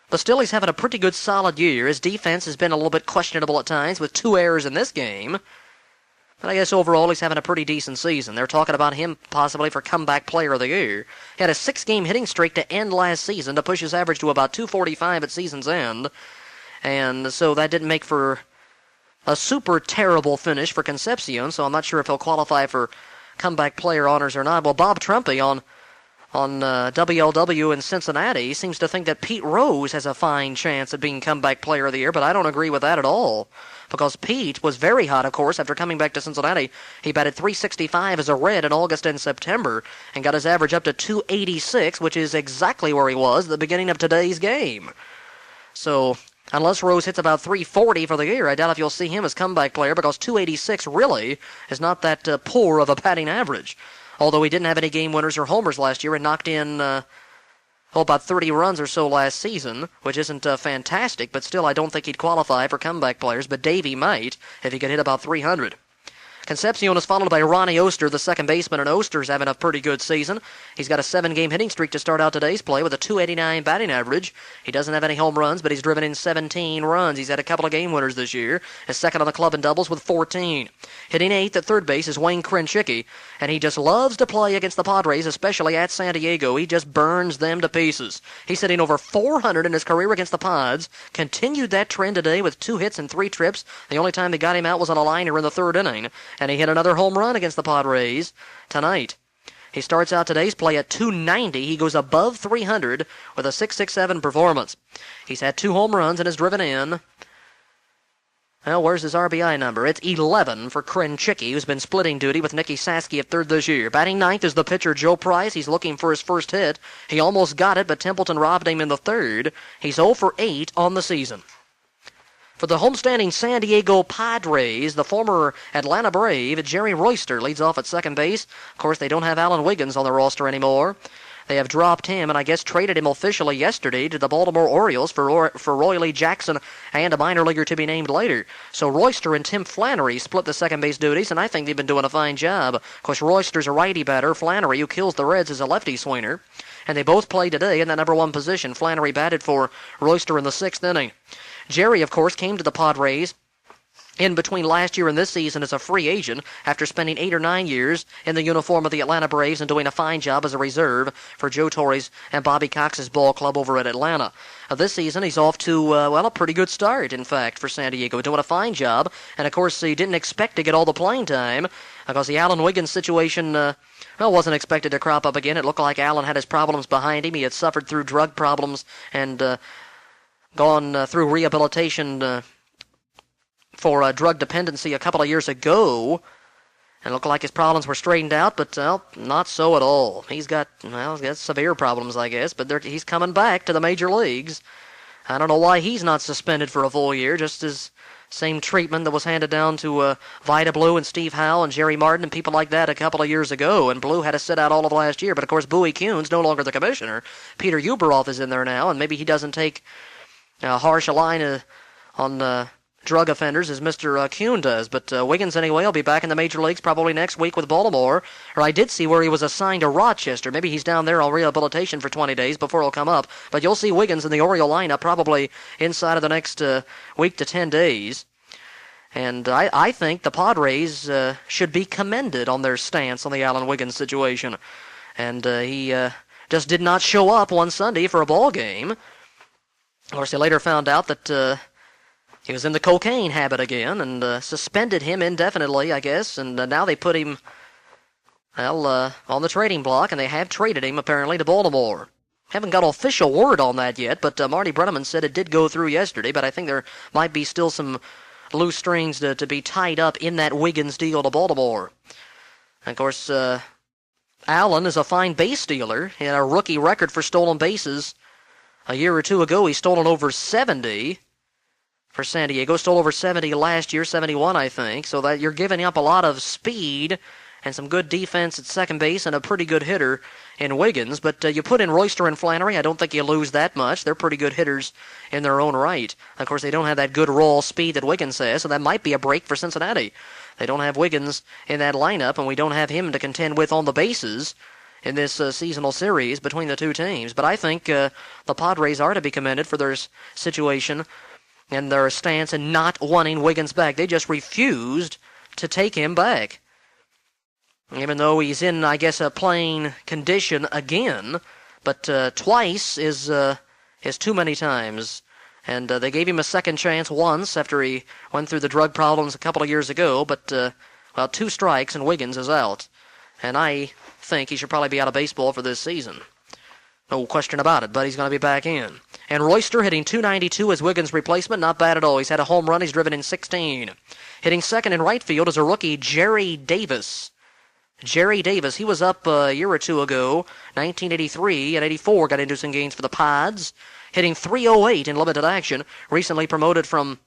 But still, he's having a pretty good, solid year. His defense has been a little bit questionable at times with 2 errors in this game. But I guess overall, he's having a pretty decent season. They're talking about him possibly for comeback player of the year. He had a 6-game hitting streak to end last season to push his average to about 245 at season's end. And so that didn't make for a super terrible finish for Concepcion, so I'm not sure if he'll qualify for comeback player honors or not. Well, Bob Trumpy on WLW in Cincinnati seems to think that Pete Rose has a fine chance of being comeback player of the year, but I don't agree with that at all. Because Pete was very hot, of course, after coming back to Cincinnati. He batted .365 as a Red in August and September and got his average up to .286, which is exactly where he was at the beginning of today's game. So, unless Rose hits about .340 for the year, I doubt if you'll see him as comeback player because .286 really is not that poor of a batting average. Although he didn't have any game winners or homers last year and knocked in about 30 runs or so last season, which isn't fantastic, but still I don't think he'd qualify for comeback players, but Davey might if he could hit about 300. Concepcion is followed by Ronnie Oster, the second baseman, and Oster's having a pretty good season. He's got a 7-game hitting streak to start out today's play with a .289 batting average. He doesn't have any home runs, but he's driven in 17 runs. He's had a couple of game winners this year. Is second on the club in doubles with 14. Hitting 8th at third base is Wayne Krenchicki, and he just loves to play against the Padres, especially at San Diego. He just burns them to pieces. He's hitting over 400 in his career against the Pods. Continued that trend today with 2 hits and 3 trips. The only time they got him out was on a liner in the 3rd inning. And he hit another home run against the Padres tonight. He starts out today's play at .290. He goes above 300 with a .667 performance. He's had 2 home runs and has driven in. Well, where's his RBI number? It's 11 for Krenchicki, who's been splitting duty with Nicky Saski at third this year. Batting ninth is the pitcher Joe Price. He's looking for his first hit. He almost got it, but Templeton robbed him in the 3rd. He's 0 for 8 on the season. For the homestanding San Diego Padres, the former Atlanta Brave, Jerry Royster leads off at second base. Of course, they don't have Alan Wiggins on the roster anymore. They have dropped him and I guess traded him officially yesterday to the Baltimore Orioles for Roy Lee Jackson and a minor leaguer to be named later. So Royster and Tim Flannery split the second base duties, and I think they've been doing a fine job. Of course, Royster's a righty batter. Flannery, who kills the Reds, is a lefty swinger. And they both played today in that number 1 position. Flannery batted for Royster in the 6th inning. Jerry, of course, came to the Padres in between last year and this season as a free agent after spending 8 or 9 years in the uniform of the Atlanta Braves and doing a fine job as a reserve for Joe Torre's and Bobby Cox's ball club over at Atlanta. This season, he's off to, a pretty good start, in fact, for San Diego, doing a fine job. And, of course, he didn't expect to get all the playing time because the Alan Wiggins situation, wasn't expected to crop up again. It looked like Alan had his problems behind him. He had suffered through drug problems and gone through rehabilitation for drug dependency a couple of years ago, and it looked like his problems were straightened out, but not so at all. He's got severe problems, I guess, but he's coming back to the major leagues. I don't know why he's not suspended for a full year, just as same treatment that was handed down to Vida Blue and Steve Howe and Jerry Martin and people like that a couple of years ago, and Blue had to sit out all of last year, but of course Bowie Kuhn's no longer the commissioner. Peter Uberoff is in there now, and maybe he doesn't take harsh a line on drug offenders as Mr. Kuhn does. But Wiggins, anyway, will be back in the major leagues probably next week with Baltimore. Or I did see where he was assigned to Rochester. Maybe he's down there on rehabilitation for 20 days before he'll come up. But you'll see Wiggins in the Oriole lineup probably inside of the next week to 10 days. And I think the Padres should be commended on their stance on the Alan Wiggins situation. And he just did not show up one Sunday for a ball game. Of course, he later found out that He was in the cocaine habit again and suspended him indefinitely, I guess, and now they put him, on the trading block, and they have traded him, apparently, to Baltimore. Haven't got official word on that yet, but Marty Brenneman said it did go through yesterday, but I think there might be still some loose strings to be tied up in that Wiggins deal to Baltimore. And of course, Allen is a fine base stealer. He had a rookie record for stolen bases a year or two ago. He's stolen over 70 for San Diego. Stole over 70 last year, 71, I think. So that you're giving up a lot of speed and some good defense at second base and a pretty good hitter in Wiggins. But you put in Royster and Flannery, I don't think you lose that much. They're pretty good hitters in their own right. Of course, they don't have that good raw speed that Wiggins has, so that might be a break for Cincinnati. They don't have Wiggins in that lineup, and we don't have him to contend with on the bases in this seasonal series between the two teams. But I think the Padres are to be commended for their situation and their stance in not wanting Wiggins back. They just refused to take him back. Even though he's in, I guess, a playing condition again, but twice is too many times. And they gave him a second chance once after he went through the drug problems a couple of years ago, but, 2 strikes and Wiggins is out. And I think he should probably be out of baseball for this season. No question about it, but he's going to be back in. And Royster hitting .292 as Wiggins' replacement, not bad at all. He's had a home run, he's driven in 16. Hitting second in right field is a rookie, Jerry Davis. Jerry Davis, he was up a year or two ago, 1983 and 84, got into some games for the Pods. Hitting .308 in limited action, recently promoted from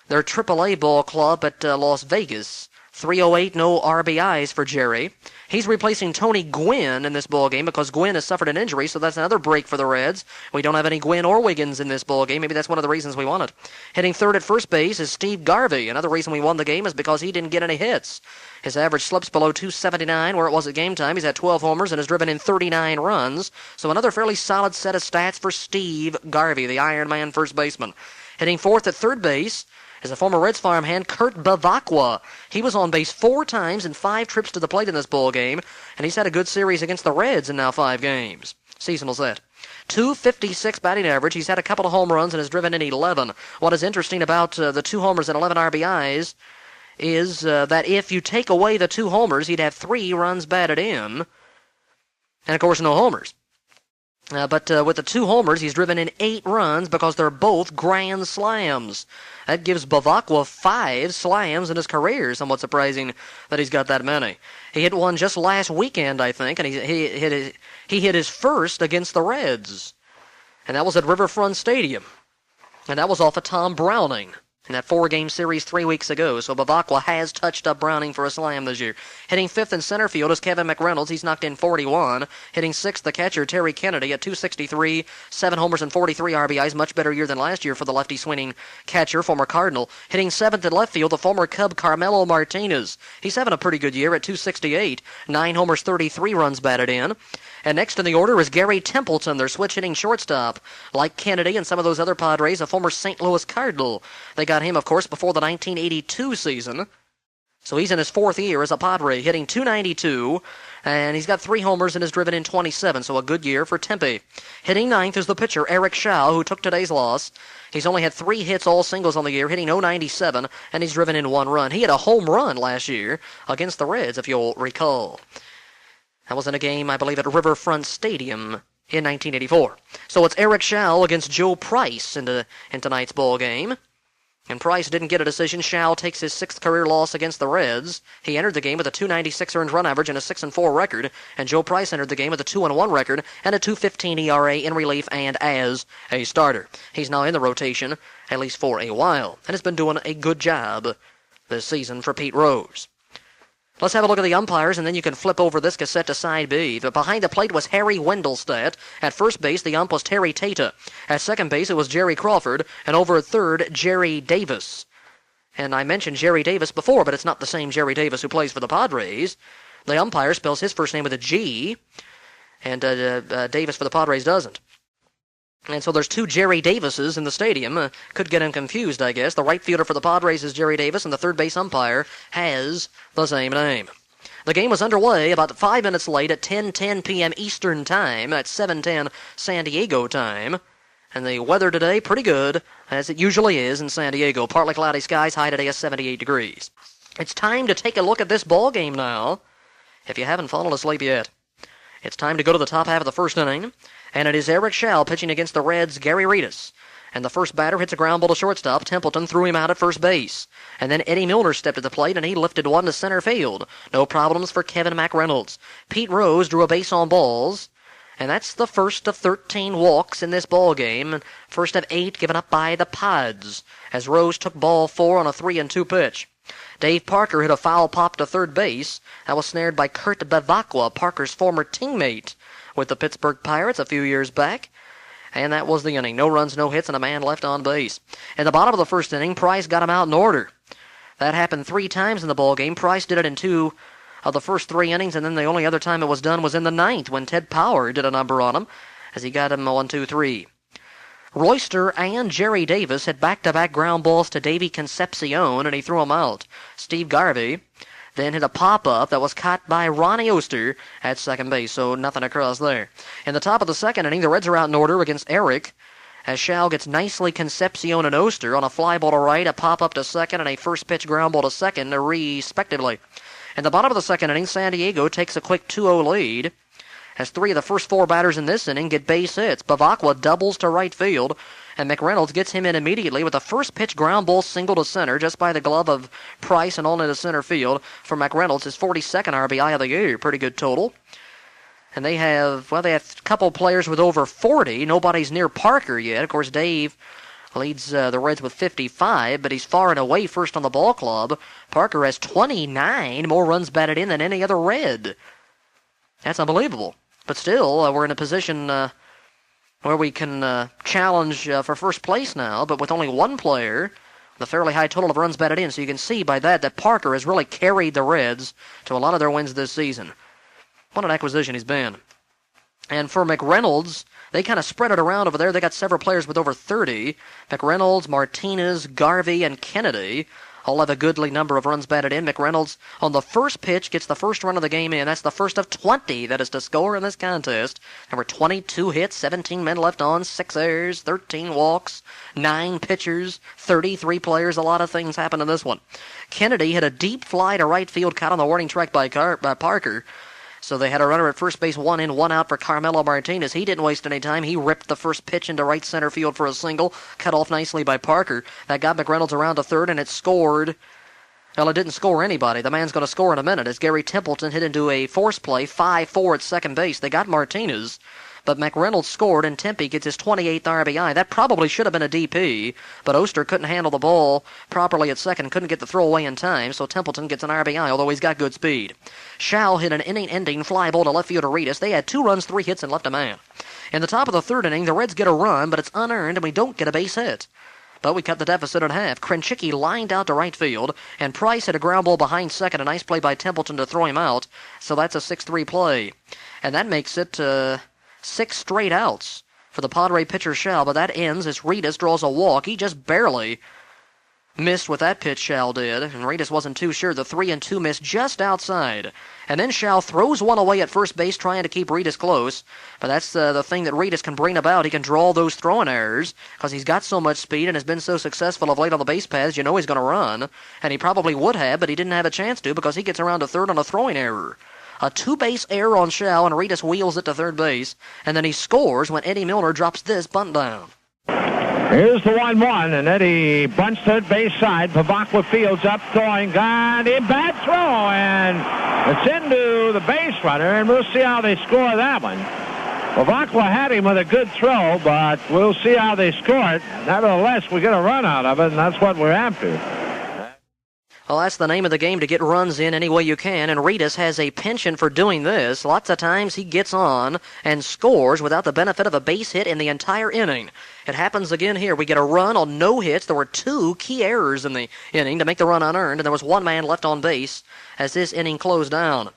their AAA ball club at Las Vegas. .308, no RBIs for Jerry. He's replacing Tony Gwynn in this ballgame because Gwynn has suffered an injury, so that's another break for the Reds. We don't have any Gwynn or Wiggins in this ballgame. Maybe that's one of the reasons we won it. Hitting third at first base is Steve Garvey. Another reason we won the game is because he didn't get any hits. His average slips below .279 where it was at game time. He's had 12 homers and has driven in 39 runs. So another fairly solid set of stats for Steve Garvey, the Iron Man first baseman. Hitting fourth at third base is a former Reds farmhand, Kurt Bavacqua. He was on base 4 times in 5 trips to the plate in this ball game, and he's had a good series against the Reds in now 5 games. Seasonal set. .256 batting average. He's had a couple of home runs and has driven in 11. What is interesting about the 2 homers and 11 RBIs is that if you take away the 2 homers, he'd have 3 runs batted in, and of course no homers. But with the 2 homers, he's driven in 8 runs because they're both grand slams. That gives Bavacqua 5 slams in his career. Somewhat surprising that he's got that many. He hit one just last weekend, I think, and he hit his first against the Reds. And that was at Riverfront Stadium. And that was off of Tom Browning in that 4-game series 3 weeks ago. So Bavacqua has touched up Browning for a slam this year. Hitting fifth in center field is Kevin McReynolds. He's knocked in 41. Hitting sixth, the catcher, Terry Kennedy, at .263, 7 homers and 43 RBIs. Much better year than last year for the lefty swinging catcher, former Cardinal. Hitting seventh in left field, the former Cub, Carmelo Martinez. He's having a pretty good year at .268, 9 homers, 33 runs batted in. And next in the order is Gary Templeton, their switch-hitting shortstop. Like Kennedy and some of those other Padres, a former St. Louis Cardinal. They got him, of course, before the 1982 season. So he's in his 4th year as a Padre, hitting .292, and he's got 3 homers and has driven in 27, so a good year for Tempe. Hitting ninth is the pitcher, Eric Schau, who took today's loss. He's only had 3 hits, all singles on the year, hitting .097, and he's driven in 1 run. He had a home run last year against the Reds, if you'll recall. That was in a game, I believe, at Riverfront Stadium in 1984. So it's Eric Schau against Joe Price in tonight's ball game. And Price didn't get a decision. Schau takes his 6th career loss against the Reds. He entered the game with a .296 earned run average and a 6-4 record. And Joe Price entered the game with a 2-1 record and a .215 ERA in relief and as a starter. He's now in the rotation, at least for a while, and has been doing a good job this season for Pete Rose. Let's have a look at the umpires, and then you can flip over this cassette to side B. Behind the plate was Harry Wendelstedt. At first base, the ump was Terry Tata. At second base, it was Jerry Crawford. And over at third, Jerry Davis. And I mentioned Jerry Davis before, but it's not the same Jerry Davis who plays for the Padres. The umpire spells his first name with a G, and Davis for the Padres doesn't. And so there's 2 Jerry Davises in the stadium. Could get him confused, I guess. The right fielder for the Padres is Jerry Davis, and the third base umpire has the same name. The game was underway about 5 minutes late at 10:10 p.m. Eastern Time. At 7:10 San Diego time. And the weather today, pretty good, as it usually is in San Diego. Partly cloudy skies, high today is 78 degrees. It's time to take a look at this ball game now, if you haven't fallen asleep yet. It's time to go to the top half of the first inning, and it is Eric Schall pitching against the Reds' Gary Reedus. And the first batter hits a ground ball to shortstop. Templeton threw him out at first base. And then Eddie Milner stepped at the plate, and he lifted one to center field. No problems for Kevin McReynolds. Pete Rose drew a base on balls. And that's the first of 13 walks in this ball game. First of 8 given up by the Padres, as Rose took ball 4 on a 3-2 pitch. Dave Parker hit a foul pop to third base. That was snared by Kurt Bevacqua, Parker's former teammate with the Pittsburgh Pirates a few years back. And that was the inning. No runs, no hits, and a man left on base. In the bottom of the first inning, Price got him out in order. That happened 3 times in the ball game. Price did it in 2 of the first 3 innings, and then the only other time it was done was in the 9th when Ted Power did a number on him as he got him 1-2-3. Royster and Jerry Davis had back-to-back ground balls to Davy Concepcion, and he threw them out. Steve Garvey then hit a pop-up that was caught by Ronnie Oster at second base, so nothing across there. In the top of the second inning, the Reds are out in order against Eric, as Schall gets nicely Concepcion and Oster on a fly ball to right, a pop-up to second, and a first-pitch ground ball to second, respectively. In the bottom of the second inning, San Diego takes a quick 2-0 lead, as 3 of the first 4 batters in this inning get base hits. Bevacqua doubles to right field, and McReynolds gets him in immediately with a first-pitch ground ball single to center just by the glove of Price and on into center field for McReynolds, his 42nd RBI of the year. Pretty good total. And they have a couple players with over 40. Nobody's near Parker yet. Of course, Dave leads the Reds with 55, but he's far and away first on the ball club. Parker has 29 more runs batted in than any other Red. That's unbelievable. But still, we're in a position where we can challenge for first place now, but with only one player, the fairly high total of runs batted in. So you can see by that Parker has really carried the Reds to a lot of their wins this season. What an acquisition he's been. And for McReynolds, they kind of spread it around over there. They got several players with over 30. McReynolds, Martinez, Garvey, and Kennedy all have a goodly number of runs batted in. McReynolds, on the first pitch, gets the first run of the game in. That's the first of 20 that is to score in this contest. There were 22 hits, 17 men left on, 6 errors, 13 walks, 9 pitchers, 33 players. A lot of things happened in this one. Kennedy hit a deep fly to right field, caught on the warning track by Parker. So they had a runner at first base, 1 in, 1 out for Carmelo Martinez. He didn't waste any time. He ripped the first pitch into right center field for a single, cut off nicely by Parker. That got McReynolds around to third, and it scored. Well, it didn't score anybody. The man's going to score in a minute as Gary Templeton hit into a force play, 5-4 at second base. They got Martinez, but McReynolds scored, and Tempe gets his 28th RBI. That probably should have been a DP, but Oster couldn't handle the ball properly at second, couldn't get the throw away in time, so Templeton gets an RBI, although he's got good speed. Schall hit an inning-ending fly ball to left field to Reedus. They had 2 runs, 3 hits, and left a man. In the top of the third inning, the Reds get a run, but it's unearned, and we don't get a base hit. But we cut the deficit in half. Krenchicki lined out to right field, and Price hit a ground ball behind second. A nice play by Templeton to throw him out, so that's a 6-3 play. And that makes it 6 straight outs for the Padre pitcher Schall, but that ends as Reedus draws a walk. He just barely missed with that pitch, Schall did, and Reedus wasn't too sure. The 3-2 miss just outside. And then Schall throws one away at first base, trying to keep Reedus close. But that's the thing that Reedus can bring about. He can draw those throwing errors because he's got so much speed and has been so successful of late on the base paths. You know he's going to run, and he probably would have, but he didn't have a chance to because he gets around to third on a throwing error. A 2-base error on Schall, and Reedus wheels it to third base, and then he scores when Eddie Milner drops this bunt down. Here's the 1-1, and Eddie bunts third base side. Bevacqua fields up, throwing, got a bad throw, and it's into the base runner, and we'll see how they score that one. Bevacqua had him with a good throw, but we'll see how they score it. Nevertheless, we get a run out of it, and that's what we're after. Well, that's the name of the game, to get runs in any way you can, and Reedus has a penchant for doing this. Lots of times he gets on and scores without the benefit of a base hit in the entire inning. It happens again here. We get a run on no hits. There were 2 key errors in the inning to make the run unearned, and there was 1 man left on base as this inning closed down.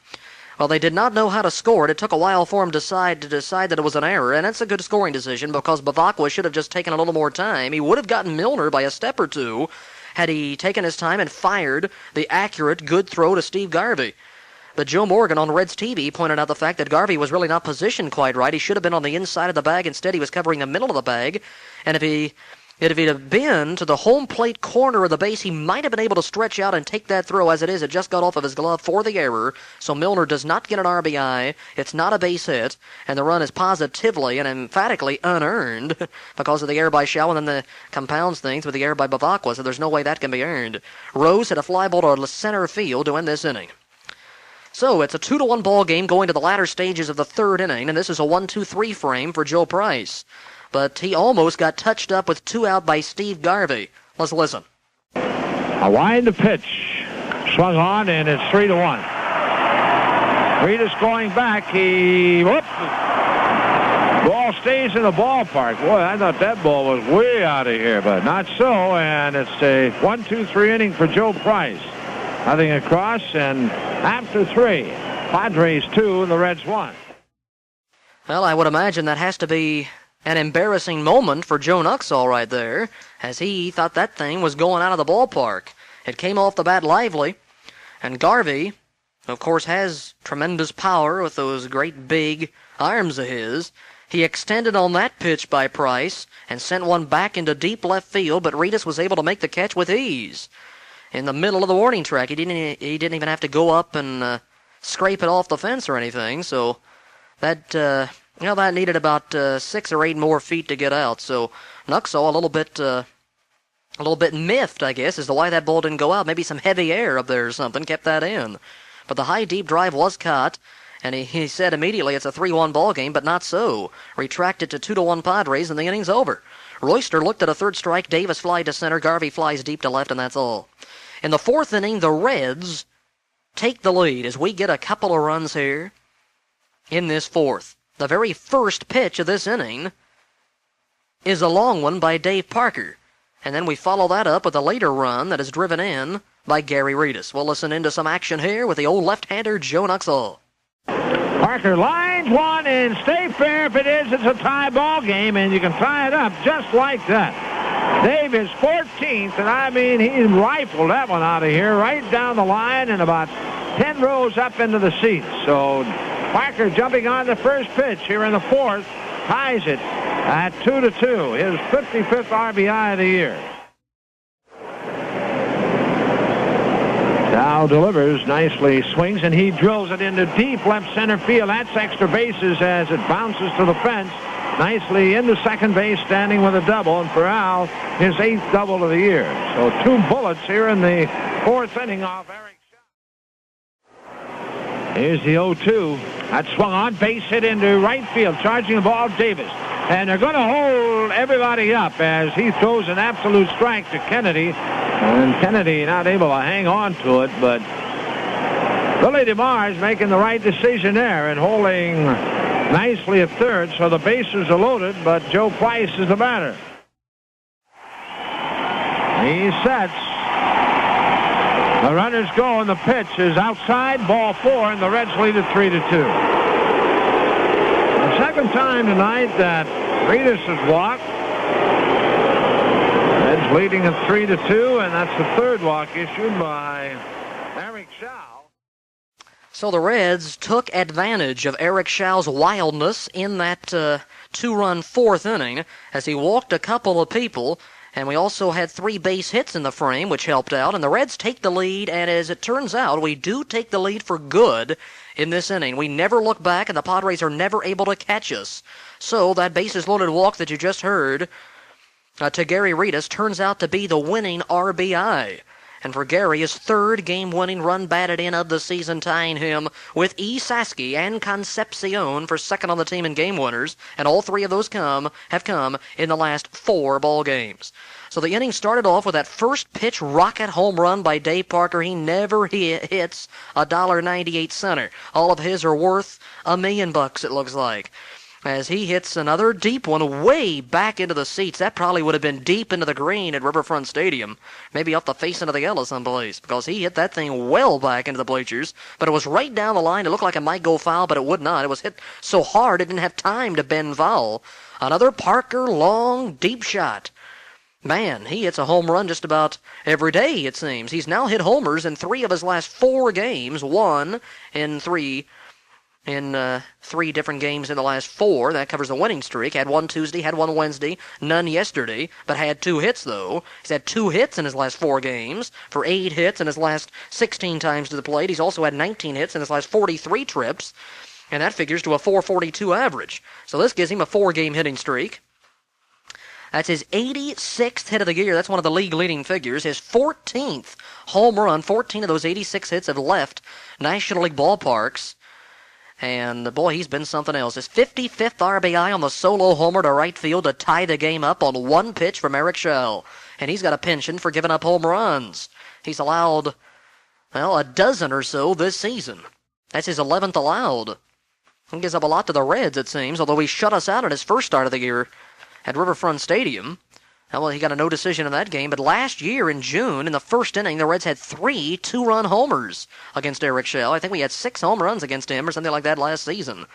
Well, they did not know how to score it. It took a while for them to decide that it was an error, and it's a good scoring decision because Bevacqua should have just taken a little more time. He would have gotten Milner by a step or 2 had he taken his time and fired the accurate, good throw to Steve Garvey. But Joe Morgan on Reds TV pointed out the fact that Garvey was really not positioned quite right. He should have been on the inside of the bag. Instead, he was covering the middle of the bag. And if he'd have been to the home plate corner of the base, he might have been able to stretch out and take that throw. As it is, it just got off of his glove for the error. So Milner does not get an RBI. It's not a base hit. And the run is positively and emphatically unearned because of the error by Shaw, and then the compounds things with the error by Bavacqua, so there's no way that can be earned. Rose hit a fly ball to center field to end this inning. So it's a 2-1 ball game going to the latter stages of the third inning, and this is a 1-2-3 frame for Joe Price. But he almost got touched up with 2 out by Steve Garvey. Let's listen. A wind pitch. Swung on, and it's 3-1. Reedus going back. Ball stays in the ballpark. Boy, I thought that ball was way out of here, but not so. And it's a 1-2-3 inning for Joe Price. Nothing across, and after 3, Padres 2 and the Reds 1. Well, I would imagine that has to be an embarrassing moment for Joe Nuxhall right there, as he thought that thing was going out of the ballpark. It came off the bat lively, and Garvey, of course, has tremendous power with those great big arms of his. He extended on that pitch by Price and sent one back into deep left field, but Reedus was able to make the catch with ease. In the middle of the warning track, he didn't even have to go up and scrape it off the fence or anything. So that that needed about 6 or 8 more feet to get out. So Nuxhall a little bit miffed, I guess, as to why that ball didn't go out. Maybe some heavy air up there or something kept that in. But the high deep drive was caught, and he said immediately it's a 3-1 ball game, but not so. Retracted to 2-1 Padres, and the inning's over. Royster looked at a third strike. Davis fly to center. Garvey flies deep to left, and that's all. In the fourth inning, the Reds take the lead as we get a couple of runs here in this fourth. The very first pitch of this inning is a long one by Dave Parker. And then we follow that up with a later run that is driven in by Gary Reedus. We'll listen into some action here with the old left-hander, Joe Nuxhall. Parker lines one and stay fair. If it is, it's a tie ball game, and you can tie it up just like that. Dave is 14th, and I mean, he rifled that one out of here right down the line and about 10 rows up into the seats. So Parker jumping on the first pitch here in the fourth ties it at 2-2. His 55th RBI of the year. Dow delivers, nicely swings, and he drills it into deep left center field. That's extra bases as it bounces to the fence. Nicely into second base, standing with a double, and for Al, his 8th double of the year. So 2 bullets here in the fourth inning off Eric Shaw. Here's the 0-2. That swung on, base hit into right field, charging the ball, Davis. And they're going to hold everybody up as he throws an absolute strike to Kennedy. And Kennedy not able to hang on to it, but Billy DeMars making the right decision there and holding nicely at third, so the bases are loaded, but Joe Price is the batter. He sets. The runners go, and the pitch is outside, ball 4, and the Reds lead it 3-2. The second time tonight that Reedus has walked. Reds leading at 3-2, and that's the third walk issued by Eric Shaw. So the Reds took advantage of Eric Shaw's wildness in that 2-run fourth inning as he walked a couple of people, and we also had 3 base hits in the frame, which helped out, and the Reds take the lead, and as it turns out, we do take the lead for good in this inning. We never look back, and the Padres are never able to catch us. So that bases-loaded walk that you just heard to Gary Reedus turns out to be the winning RBI. And for Gary, his 3rd game-winning run batted in of the season, tying him with E. Sasky and Concepcion for 2nd on the team in game winners, and all 3 of those have come in the last 4 ball games. So the inning started off with that first pitch rocket home run by Dave Parker. He never hits $1.98 center. All of his are worth $1 million, it looks like, as he hits another deep one way back into the seats. That probably would have been deep into the green at Riverfront Stadium, maybe off the face into the yellow someplace, because he hit that thing well back into the bleachers, but it was right down the line. It looked like it might go foul, but it would not. It was hit so hard it didn't have time to bend foul. Another Parker long, deep shot. Man, he hits a home run just about every day, it seems. He's now hit homers in 3 of his last 4 games, 1 in 3 different games in the last 4. That covers the winning streak. Had 1 Tuesday, had 1 Wednesday, none yesterday, but had 2 hits, though. He's had 2 hits in his last 4 games for 8 hits in his last 16 times to the plate. He's also had 19 hits in his last 43 trips, and that figures to a .442 average. So this gives him a 4-game hitting streak. That's his 86th hit of the year. That's one of the league-leading figures. His 14th home run. 14 of those 86 hits have left National League ballparks. And, boy, he's been something else. His 55th RBI on the solo homer to right field to tie the game up on 1 pitch from Eric Schell. And he's got a penchant for giving up home runs. He's allowed, well, a dozen or so this season. That's his 11th allowed. He gives up a lot to the Reds, it seems, although he shut us out at his first start of the year at Riverfront Stadium. Well, he got a no decision in that game, but last year in June, in the first inning, the Reds had 3 2-run homers against Eric Schell. I think we had 6 home runs against him or something like that last season.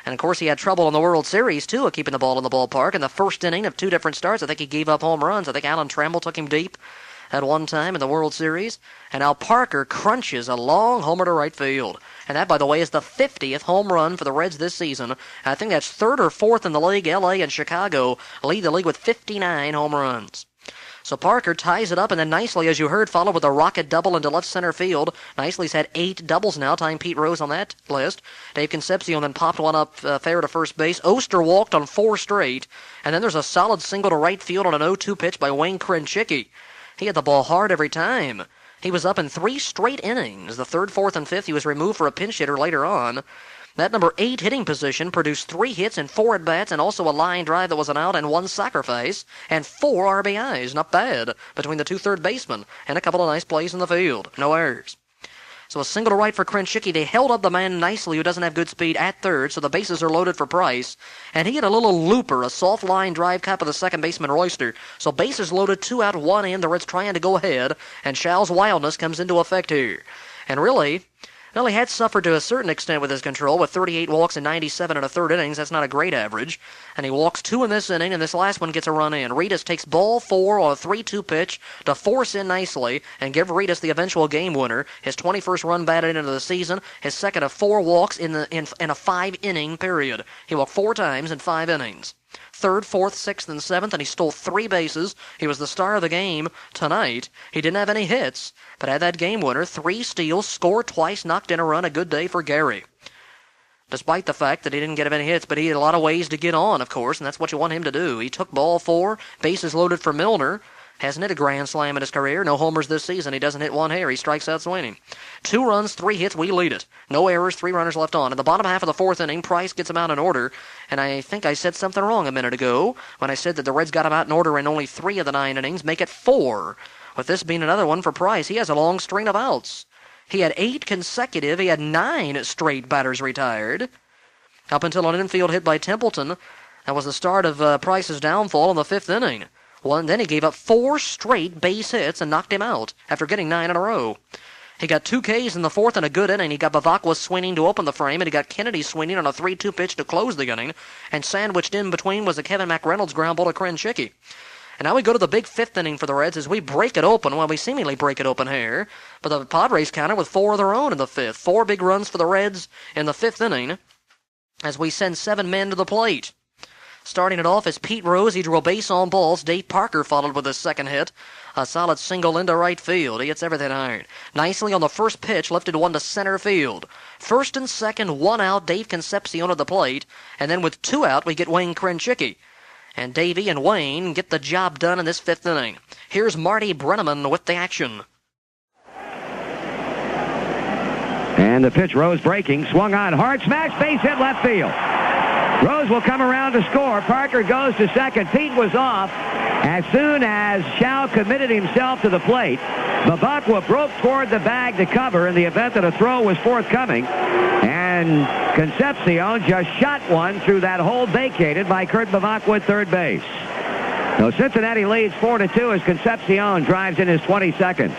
And, of course, he had trouble in the World Series, too, of keeping the ball in the ballpark. In the first inning of 2 different starts, I think he gave up home runs. I think Alan Trammell took him deep at one time in the World Series. And now Parker crunches a long homer to right field. And that, by the way, is the 50th home run for the Reds this season. I think that's 3rd or 4th in the league. L.A. and Chicago lead the league with 59 home runs. So Parker ties it up, and then nicely, as you heard, followed with a rocket double into left center field. Nicely's had 8 doubles now, tying Pete Rose on that list. Dave Concepcion then popped one up fair to first base. Oster walked on 4 straight. And then there's a solid single to right field on an 0-2 pitch by Wayne Krenchicki. He had the ball hard every time. He was up in 3 straight innings. The 3rd, 4th, and 5th, he was removed for a pinch hitter later on. That number 8 hitting position produced 3 hits and 4 at-bats, and also a line drive that was an out and 1 sacrifice, and 4 RBIs. Not bad between the 2 third basemen, and a couple of nice plays in the field. No errors. So a single to right for Krenchicki. They held up the man nicely who doesn't have good speed at third, so the bases are loaded for Price. And he had a little looper, a soft line drive cap of the second baseman Royster. So bases loaded, 2 out, 1 in. The Reds trying to go ahead, and Schell's wildness comes into effect here. And really, well, he had suffered to a certain extent with his control, with 38 walks and 97 in a third innings. That's not a great average. And he walks 2 in this inning, and this last one gets a run in. Reedus takes ball 4 on a 3-2 pitch to force in nicely and give Reedus the eventual game winner. His 21st run batted into the season, his second of 4 walks in a 5-inning period. He walked 4 times in 5 innings. 3rd, 4th, 6th, and 7th, and he stole 3 bases. He was the star of the game tonight. He didn't have any hits, but had that game winner, 3 steals, scored twice, knocked in a run. A good day for Gary. Despite the fact that he didn't get any hits, but he had a lot of ways to get on, of course, and that's what you want him to do. He took ball 4, bases loaded for Milner. Hasn't hit a grand slam in his career. No homers this season. He doesn't hit 1 hair. He strikes out swinging. 2 runs, 3 hits. We lead it. No errors, 3 runners left on. In the bottom half of the 4th inning, Price gets him out in order. And I think I said something wrong a minute ago when I said that the Reds got him out in order in only 3 of the 9 innings. Make it 4. With this being another one for Price, he has a long string of outs. He had 8 consecutive. He had 9 straight batters retired. Up until an infield hit by Templeton. That was the start of Price's downfall in the 5th inning. Then he gave up 4 straight base hits and knocked him out after getting 9 in a row. He got 2 Ks in the 4th in a good inning. He got Bavacqua swinging to open the frame, and he got Kennedy swinging on a 3-2 pitch to close the inning. And sandwiched in between was a Kevin McReynolds ground ball to Krenchicki. And now we go to the big 5th inning for the Reds as we break it open. Well, we seemingly break it open here. But the Padres counter with 4 of their own in the 5th. 4 big runs for the Reds in the 5th inning as we send 7 men to the plate. Starting it off is Pete Rose. He drew a base on balls. Dave Parker followed with his second hit. A solid single into right field. He hits everything iron. Nicely on the first pitch, lifted one to center field. First and second, 1 out. Dave Concepcion at the plate. And then with 2 out, we get Wayne Krenchicki. And Davey and Wayne get the job done in this 5th inning. Here's Marty Brenneman with the action. And the pitch, Rose breaking, swung on, hard smash, base hit left field. Rose will come around to score. Parker goes to second. Pete was off. As soon as Schell committed himself to the plate, Bavacqua broke toward the bag to cover in the event that a throw was forthcoming. And Concepcion just shot one through that hole vacated by Kurt Bavacqua at third base. So Cincinnati leads 4-2 as Concepcion drives in his 22nd.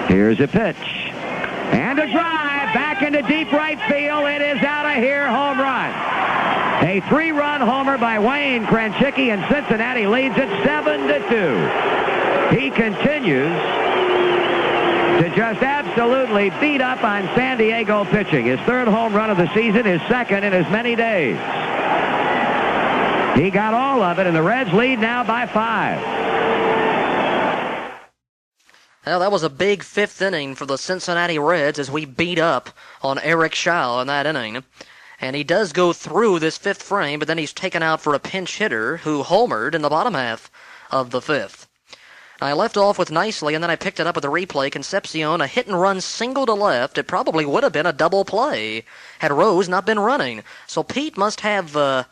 Here's a pitch. And a drive back into deep right field. It is out of here. Home run. A 3-run homer by Wayne Krenchicki, and Cincinnati leads it 7-2. He continues to just absolutely beat up on San Diego pitching. His 3rd home run of the season, his 2nd in as many days. He got all of it, and the Reds lead now by 5. Well, that was a big 5th inning for the Cincinnati Reds as we beat up on Eric Schall in that inning. And he does go through this 5th frame, but then he's taken out for a pinch hitter who homered in the bottom half of the 5th. I left off with nicely, and then I picked it up with a replay. Concepcion, a hit-and-run single to left. It probably would have been a double play had Rose not been running. So Pete must have a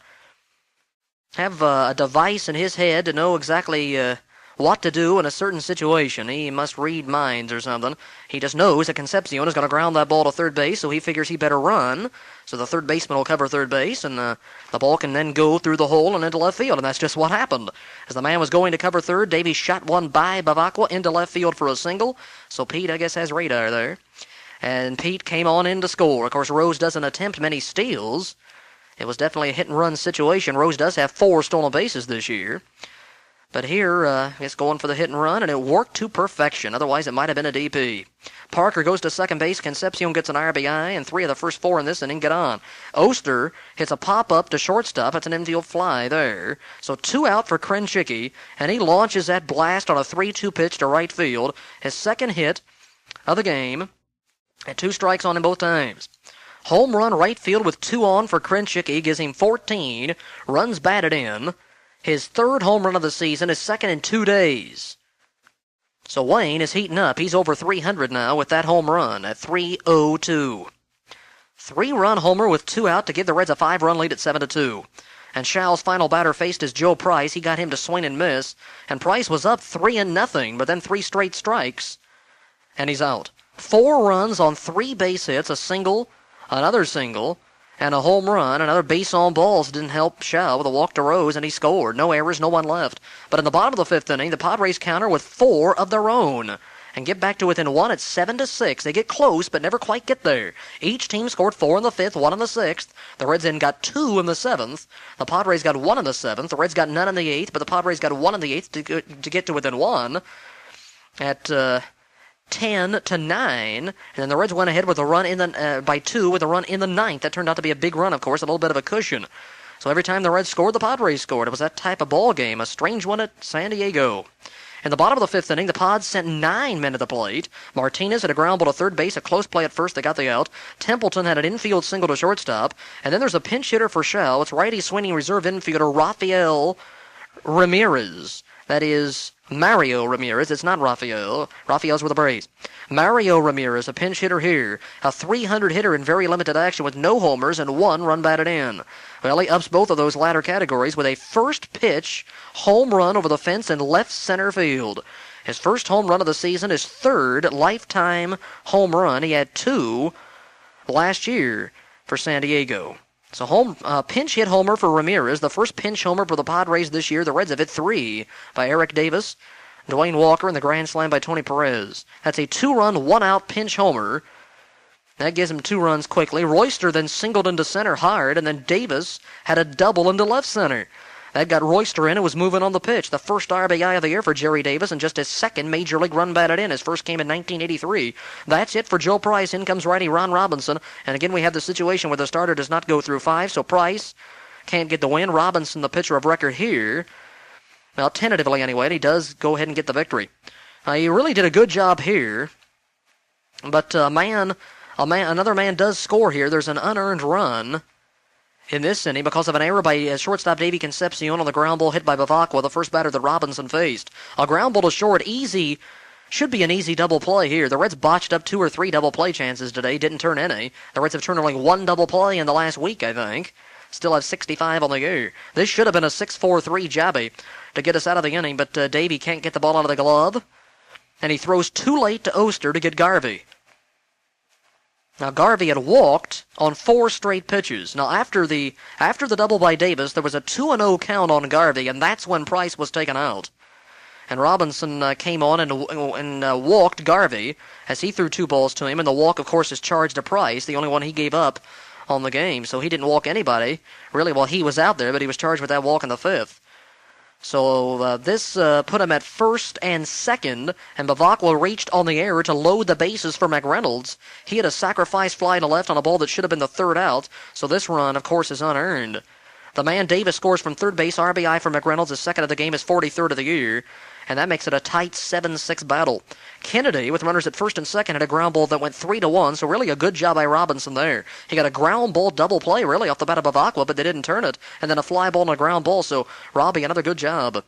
device in his head to know exactly what to do in a certain situation. He must read minds or something. He just knows that Concepcion is going to ground that ball to third base, so he figures he better run. So the third baseman will cover third base, and the ball can then go through the hole and into left field, and that's just what happened. As the man was going to cover third, Davies shot one by Bavacqua into left field for a single. So Pete, I guess, has radar there. And Pete came on in to score. Of course, Rose doesn't attempt many steals. It was definitely a hit-and-run situation. Rose does have 4 stolen bases this year. But here, it's going for the hit and run, and it worked to perfection. Otherwise, it might have been a DP. Parker goes to second base. Concepcion gets an RBI, and 3 of the first 4 in this inning get on. Oster hits a pop-up to shortstop. It's an infield fly there. So 2 out for Krenchicki, and he launches that blast on a 3-2 pitch to right field. His 2nd hit of the game, and 2 strikes on him both times. Home run right field with 2 on for Krenchicki gives him 14. Runs batted in. His 3rd home run of the season, his 2nd in 2 days. So Wayne is heating up. He's over 300 now with that home run at 3-0-2. 3-run homer with 2 out to give the Reds a 5-run lead at 7-2. And Schall's final batter faced is Joe Price. He got him to swing and miss. And Price was up 3-0, but then 3 straight strikes. And he's out. 4 runs on 3 base hits, a single, another single, and a home run. Another base on balls didn't help Schall with a walk to Rose, and he scored. No errors, no one left. But in the bottom of the 5th inning, the Padres counter with 4 of their own and get back to within 1 at 7-6. They get close, but never quite get there. Each team scored 4 in the 5th, 1 in the 6th. The Reds then got 2 in the 7th. The Padres got 1 in the 7th. The Reds got none in the 8th, but the Padres got 1 in the 8th to get to within 1 at 10-9, and then the Reds went ahead with a run in the by 2 with a run in the 9th. That turned out to be a big run, of course, a little bit of a cushion. So every time the Reds scored, the Padres scored. It was that type of ball game, a strange one at San Diego. In the bottom of the 5th inning, the Pods sent 9 men to the plate. Martinez had a ground ball to third base, a close play at first. They got the out. Templeton had an infield single to shortstop, and then there's a pinch hitter for Schall. It's righty swinging reserve infielder Rafael Ramirez. That is Mario Ramirez. It's not Rafael. Rafael's with the Braves. Mario Ramirez, a pinch hitter here. A 300 hitter in very limited action with no homers and 1 run batted in. Well, he ups both of those latter categories with a first pitch home run over the fence in left center field. His first home run of the season, his 3rd lifetime home run. He had 2 last year for San Diego. So pinch hit homer for Ramirez, the first pinch homer for the Padres this year. The Reds have hit 3 by Eric Davis, Dwayne Walker, and the grand slam by Tony Perez. That's a 2-run, 1-out pinch homer. That gives him 2 runs quickly. Royster then singled into center hard, and then Davis had a double into left center. That got Royster in and was moving on the pitch. The first RBI of the year for Jerry Davis and just his 2nd major league run batted in. His first came in 1983. That's it for Joe Price. In comes righty Ron Robinson. And again, we have the situation where the starter does not go through 5, so Price can't get the win. Robinson, the pitcher of record here. Well, tentatively anyway, he does go ahead and get the victory. He really did a good job here. But another man does score here. There's an unearned run in this inning because of an error by shortstop Davy Concepcion on the ground ball hit by Bavacqua, the first batter that Robinson faced. A ground ball to short, should be an easy double play here. The Reds botched up 2 or 3 double play chances today, didn't turn any. The Reds have turned only 1 double play in the last week, I think. Still have 65 on the year. This should have been a 6-4-3 jabby to get us out of the inning, but Davy can't get the ball out of the glove, and he throws too late to Oster to get Garvey. Now, Garvey had walked on 4 straight pitches. Now, after the double by Davis, there was a 2-0 count on Garvey, and that's when Price was taken out. And Robinson came on and walked Garvey as he threw 2 balls to him, and the walk, of course, is charged to Price, the only one he gave up on the game, so he didn't walk anybody, really, while he was out there, but he was charged with that walk in the 5th. So this put him at first and second, and Bavacqua reached on the air to load the bases for McReynolds. He had a sacrifice fly to left on a ball that should have been the third out, so this run, of course, is unearned. The man Davis scores from third base. RBI for McReynolds. His second of the game, is 43rd of the year, and that makes it a tight 7-6 battle. Kennedy, with runners at first and second, had a ground ball that went 3-1, so really a good job by Robinson there. He got a ground ball double play, really, off the bat of Bavacqua, but they didn't turn it, and then a fly ball and a ground ball, so Robbie, another good job.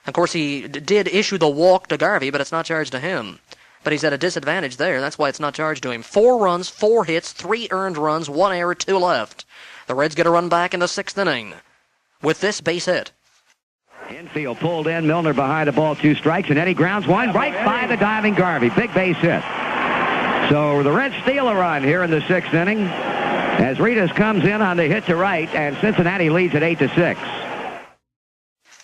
Of course, he did issue the walk to Garvey, but it's not charged to him. But he's at a disadvantage there, that's why it's not charged to him. 4 runs, 4 hits, 3 earned runs, 1 error, 2 left. The Reds get a run back in the 6th inning with this base hit. Infield pulled in, Milner behind the ball, 2 strikes, and Eddie grounds one right by the diving Garvey. Big base hit. So the Reds steal a run here in the 6th inning as Ritas comes in on the hit to right, and Cincinnati leads at 8-6.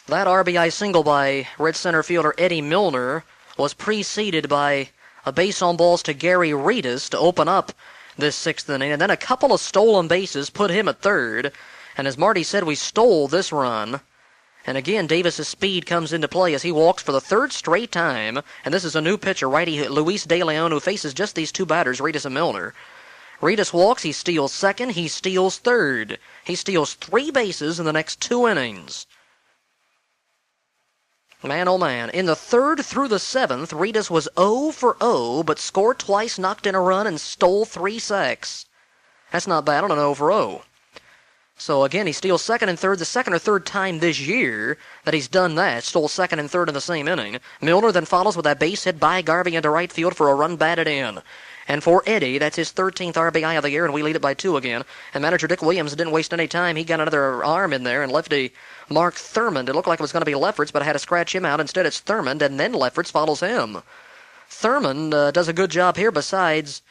That RBI single by Red center fielder Eddie Milner was preceded by a base on balls to Gary Ritas to open up this 6th inning, and then a couple of stolen bases put him at third. And as Marty said, we stole this run. And again, Davis's speed comes into play as he walks for the 3rd straight time. And this is a new pitcher, righty Luis De Leon, who faces just these 2 batters, Ritas and Milner. Ritas walks, he steals second, he steals third. He steals 3 bases in the next 2 innings. Man, oh man. In the 3rd through the 7th, Ritas was 0 for 0, but scored twice, knocked in a run, and stole 3 sacks. That's not bad on an 0 for 0. So again, he steals second and third, the second or third time this year that he's done that. Stole second and third in the same inning. Milner then follows with that base hit by Garvey into right field for a run batted in. And for Eddie, that's his 13th RBI of the year, and we lead it by 2 again. And manager Dick Williams didn't waste any time. He got another arm in there, and lefty Mark Thurmond. It looked like it was going to be Lefferts, but I had to scratch him out. Instead, it's Thurmond, and then Lefferts follows him. Thurmond does a good job here besides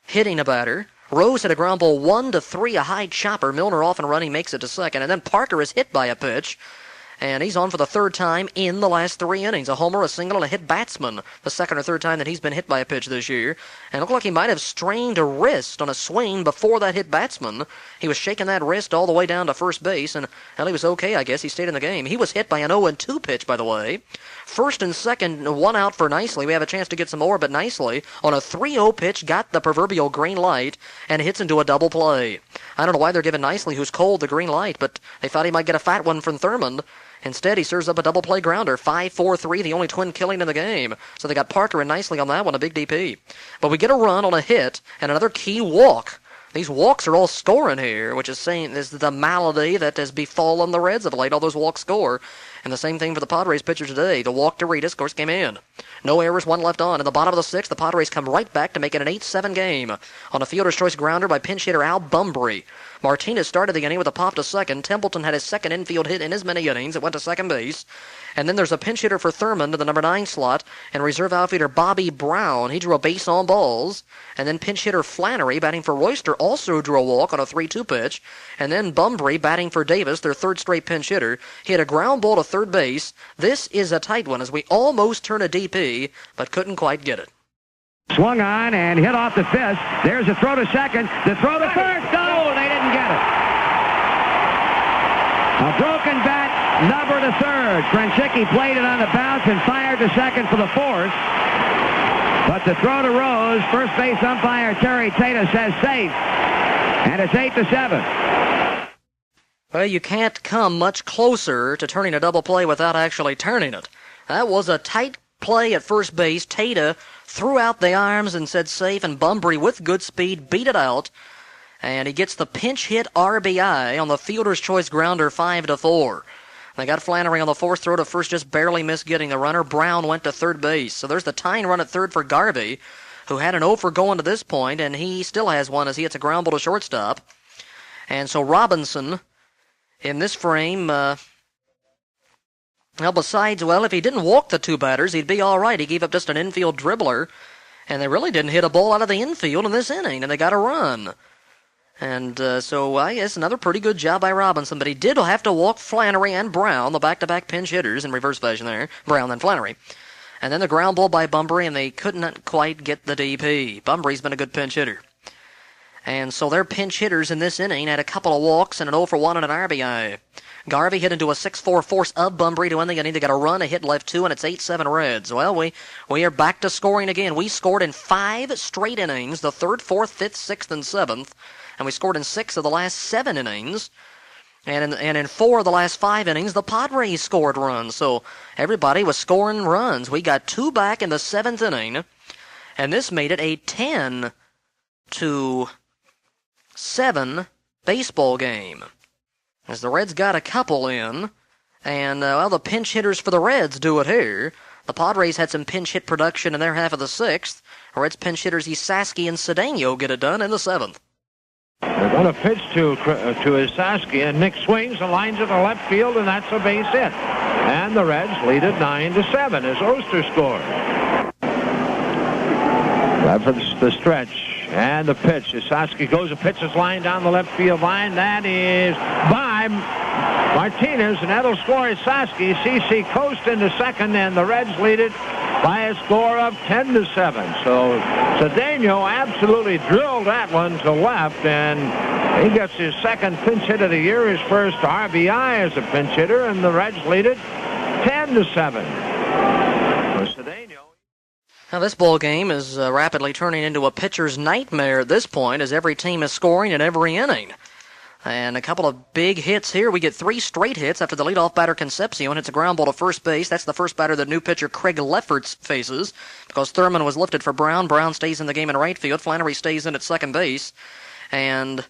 hitting a batter. Rose hit a ground ball 1-3, a high chopper. Milner off and running, makes it to second. And then Parker is hit by a pitch. And he's on for the 3rd time in the last 3 innings. A homer, a single, and a hit batsman. The 2nd or 3rd time that he's been hit by a pitch this year. And it looked like he might have strained a wrist on a swing before that hit batsman. He was shaking that wrist all the way down to first base, and well, he was okay, I guess. He stayed in the game. He was hit by an 0-2 pitch, by the way. 1st and 2nd, 1 out for Nicely. We have a chance to get some more, but Nicely, on a 3-0 pitch, got the proverbial green light and hits into a double play. I don't know why they're giving Nicely, who's cold, the green light, but they thought he might get a fat one from Thurmond. Instead, he serves up a double play grounder, 5-4-3, the only twin killing in the game. So they got Parker and Nicely on that one, a big DP. But we get a run on a hit and another key walk. These walks are all scoring here, which is saying is the malady that has befallen the Reds of late. All those walks score. And the same thing for the Padres pitcher today. The walk to Ritas, of course, came in. No errors, 1 left on. In the bottom of the 6th, the Padres come right back to make it an 8-7 game on a fielder's choice grounder by pinch hitter Al Bumbry. Martinez started the inning with a pop to second. Templeton had his 2nd infield hit in as many innings. It went to second base. And then there's a pinch hitter for Thurmond in the number 9 slot, and reserve outfielder Bobby Brown. He drew a base on balls. And then pinch hitter Flannery, batting for Royster, also drew a walk on a 3-2 pitch. And then Bumbry, batting for Davis, their 3rd straight pinch hitter. He had a ground ball to third base. This is a tight one as we almost turn a DP, but couldn't quite get it. Swung on and hit off the 5th. There's a throw to second. The throw to third. No, they didn't get it. A broken bat. Number to third. Krenchicki played it on the bounce and fired to second for the 4th. But the throw to Rose, first base umpire Terry Tata says safe. And it's 8-7. Well, you can't come much closer to turning a double play without actually turning it. That was a tight play at first base. Tata threw out the arms and said safe, and Bumbry with good speed beat it out. And he gets the pinch hit RBI on the fielder's choice grounder 5-4. They got Flannery on the 4th throw to first, just barely missed getting the runner. Brown went to third base. So there's the tying run at third for Garvey, who had an 0 for going to this point, and he still has one as he hits a ground ball to shortstop. And so Robinson, in this frame, well, besides, well, if he didn't walk the 2 batters, he'd be all right. He gave up just an infield dribbler, and they really didn't hit a ball out of the infield in this inning, and they got a run. And so I guess another pretty good job by Robinson, but he did have to walk Flannery and Brown, the back-to-back pinch hitters in reverse fashion there, Brown and Flannery. And then the ground ball by Bumbry, and they couldn't quite get the DP. Bumbry's been a good pinch hitter. And so their pinch hitters in this inning had a couple of walks and an 0 for 1 and an RBI. Garvey hit into a 6-4 force of Bunbury to end the inning. They got a run, a hit left 2, and it's 8-7 Reds. Well, we are back to scoring again. We scored in 5 straight innings, the 3rd, 4th, 5th, 6th, and 7th. And we scored in 6 of the last 7 innings. And in 4 of the last 5 innings, the Padres scored runs. So everybody was scoring runs. We got 2 back in the 7th inning. And this made it a 10-7 baseball game. As the Reds got a couple in, and, the pinch hitters for the Reds do it here. The Padres had some pinch hit production in their half of the 6th. The Reds pinch hitters Isaski and Cedeno get it done in the 7th. They're going to pitch to Isaski, and Nick swings and lines it to left field, and that's a base hit. And the Reds lead it 9-7 as Oster scores. That for the stretch. And the pitch. Isaski goes, a pitch is line down the left field line. That is by Martinez, and that'll score Isaski. CC coast into second, and the Reds lead it by a score of 10-7. So Cedeno absolutely drilled that one to left, and he gets his second pinch hit of the year, his first RBI as a pinch hitter, and the Reds lead it 10-7. So Cedeno. Now this ball game is rapidly turning into a pitcher's nightmare at this point, as every team is scoring in every inning. And a couple of big hits here. We get 3 straight hits after the leadoff batter Concepcion hits a ground ball to first base. That's the first batter that new pitcher Craig Lefferts faces, because Thurman was lifted for Brown. Brown stays in the game in right field. Flannery stays in at second base. And